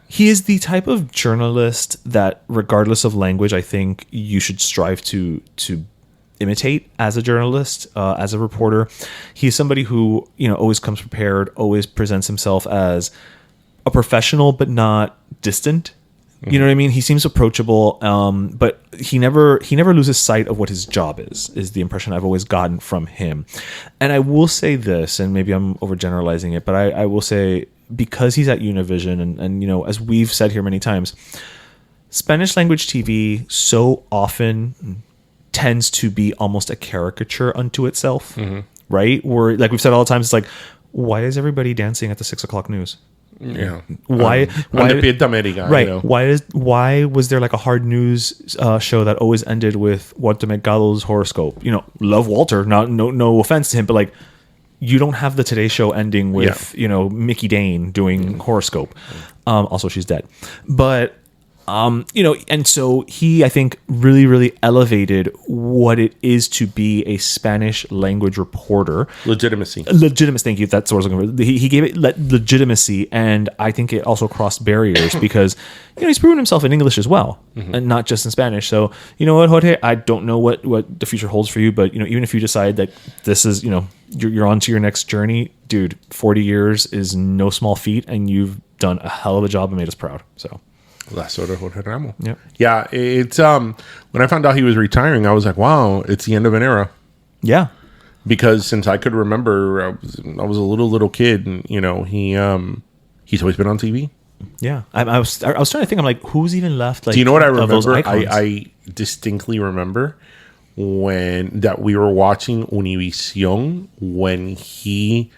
the type of journalist that, regardless of language, I think you should strive to imitate as a journalist, as a reporter. He's somebody who, always comes prepared, always presents himself as a professional, but not distant. You know what I mean? He seems approachable, but he never loses sight of what his job is the impression I've always gotten from him. And I will say this, and maybe I'm overgeneralizing it, but I will say, because he's at Univision, and as we've said here many times, Spanish language TV so often tends to be almost a caricature unto itself, right? Where, like we've said all the time, it's like, why is everybody dancing at the 6 o'clock news? Yeah. Why? Right. Why was there like a hard news show that always ended with Walter Mercado's horoscope? Love Walter, no offense to him, but like, you don't have the Today Show ending with, Mickey Dane doing horoscope. Also, she's dead. But, and so he, I think, really, really elevated what it is to be a Spanish language reporter. Legitimacy. Thank you. That's what I was looking for. He gave it legitimacy, and I think it also crossed barriers because, he's proven himself in English as well, and not just in Spanish. So, you know what, Jorge? I don't know what the future holds for you, but, even if you decide that this is, you're on to your next journey, dude, 40 years is no small feat, and you've done a hell of a job and made us proud. So. La Soda Jorge Ramos. Yep. Yeah, it's when I found out he was retiring, I was like, wow, it's the end of an era. Yeah. Because since I could remember, I was a little kid, and he's always been on TV. Yeah, I was trying to think. I'm like, who's even left? Like, do you know what I remember? I distinctly remember that we were watching Univision when he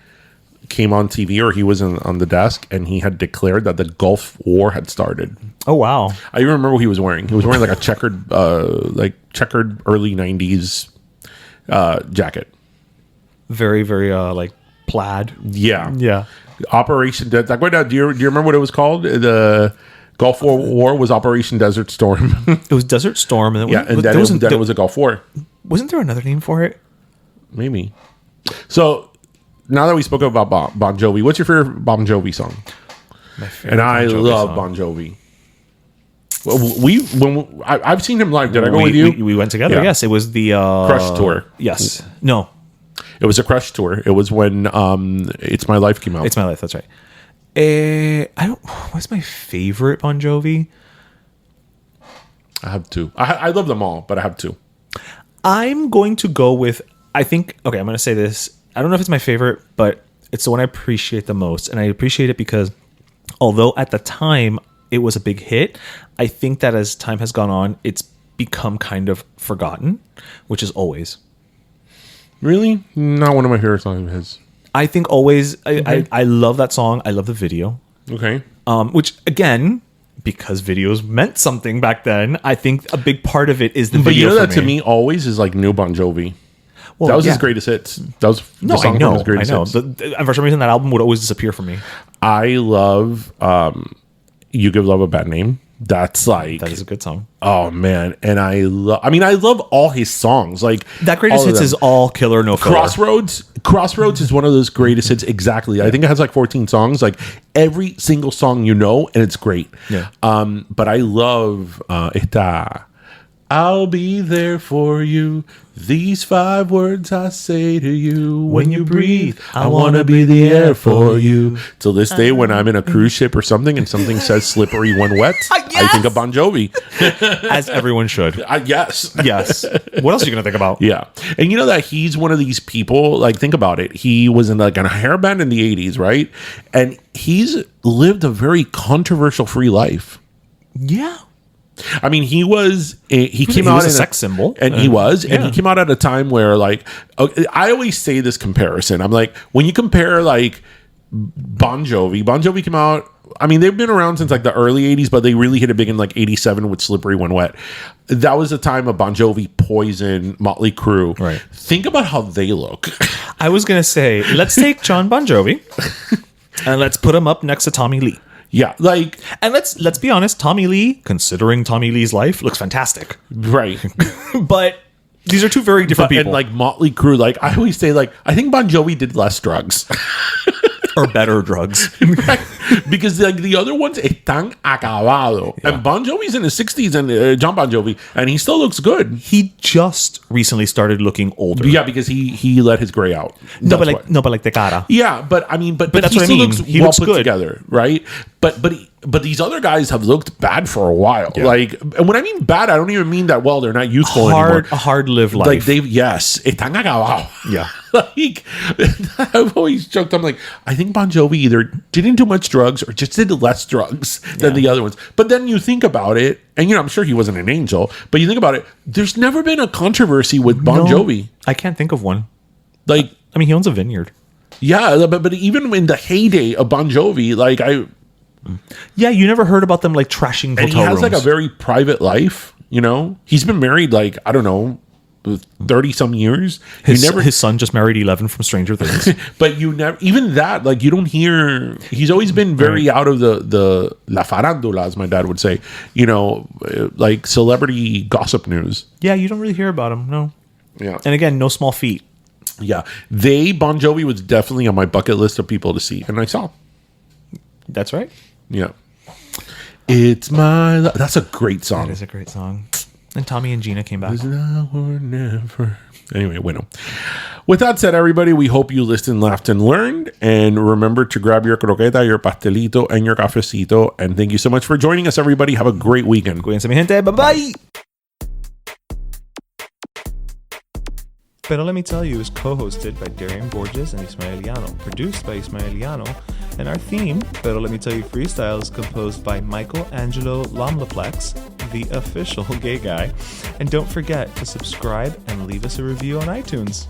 came on TV, or he was on the desk, and he had declared that the Gulf War had started. Oh wow! I remember what he was wearing. He was wearing like a checkered early '90s jacket. Very, very like plaid. Yeah. Operation do you remember what it was called? The Gulf War was Operation Desert Storm. It was Desert Storm, and then it was a Gulf War. Wasn't there another name for it? Maybe. So now that we spoke about Bon Jovi, what's your favorite Bon Jovi song? My favorite. And I love Bon Jovi. Well, I've seen him live. Did I go with you? We went together. Yeah. Yes, it was the Crush tour. Yes. No. It was a Crush tour. It was when It's My Life came out. It's My Life. That's right. I don't. What's my favorite Bon Jovi? I have two. I love them all, but I have two. I'm going to go with. I think. Okay, I'm going to say this. I don't know if it's my favorite, but it's the one I appreciate the most, and I appreciate it because, although at the time it was a big hit, I think that as time has gone on, it's become kind of forgotten, which is Always. Really? Not one of my favorite songs of his. I think Always. I love that song. I love the video. Okay. Which again, because videos meant something back then, I think a big part of it is the But video. you know for that to me always is like new Bon Jovi. Well, that was yeah. his greatest hits. That was the No, song I from his know. greatest hits. And for some reason, that album would always disappear from me. I love You Give Love a Bad Name. That's like That is a good song. oh man, and I love all his songs. Like That greatest all of hits them. is all killer, no filler. Crossroads is one of those greatest hits. Exactly. I think it has like 14 songs. Like every single song you know, and it's great. Yeah. But I love I'll be there for you. These 5 words I say to you when you breathe. I want to be the air for you. Till this day, when I'm in a cruise ship or something and something says slippery when wet, I think of Bon Jovi. As everyone should. Yes. Yes. What else are you going to think about? Yeah. And you know that he's one of these people, like, think about it. He was in like a hair band in the 80s, right? And he's lived a very controversial free life. Yeah. I mean, he came out was a in sex symbol, and he came out at a time where, like, I always say this comparison. I'm like, when you compare like Bon Jovi came out. I mean, they've been around since like the early 80s, but they really hit it big in like 87 with Slippery When Wet. That was the time of Bon Jovi, Poison, Motley Crue. Right. Think about how they look. I was going to say, let's take John Bon Jovi and let's put him up next to Tommy Lee. Yeah, like, And let's be honest, Tommy Lee, considering Tommy Lee's life, looks fantastic. right. But these are two very different people. And like Motley Crue, like I always say, like I think Bon Jovi did less drugs. or better drugs. Because like the other ones están acabado. Yeah. And Bon Jovi's in his 60s, and John Bon Jovi, and he still looks good. He just recently started looking older. Yeah, because he let his gray out. No, That's but like the cara. yeah, but I mean, but that's he what I still mean. looks He well looks put good. together, right? But these other guys have looked bad for a while. Yeah. Like, and when I mean bad, I don't even mean that. Well, they're not useful anymore. A hard lived life. Like están acabados. Yeah. Like, I've always joked. I'm like, I think Bon Jovi either didn't do much drugs or just did less drugs than the other ones. But then you think about it, and I'm sure he wasn't an angel, but you think about it, there's never been a controversy with Bon Jovi. I can't think of one. Like, I mean, he owns a vineyard. yeah, but even in the heyday of Bon Jovi, like Yeah, you never heard about them like trashing hotel and he has rooms. like a very private life. He's been married like I don't know, 30 some years. His son just married 11 from Stranger Things. But you never, even that, like you don't hear. He's always been very out of the la farándula, as my dad would say. Like celebrity gossip news. Yeah, you don't really hear about him. No. Yeah, And again, no small feat. yeah. Bon Jovi was definitely on my bucket list of people to see, and I saw. That's right. Yeah, it's my. That's a great song. That is a great song. And Tommy and Gina came back. It's now or never. Anyway, bueno. With that said, everybody, we hope you listened, laughed, and learned. And remember to grab your croqueta, your pastelito, and your cafecito. And thank you so much for joining us, everybody. Have a great weekend. Cuídense, mi gente. Bye-bye. Pero Let Me Tell You is co-hosted by Darian Borges and Ismaeliano, produced by Ismaeliano, and our theme, Pero Let Me Tell You Freestyle, is composed by Michael Angelo Lomlaplex, the official gay guy. And don't forget to subscribe and leave us a review on iTunes.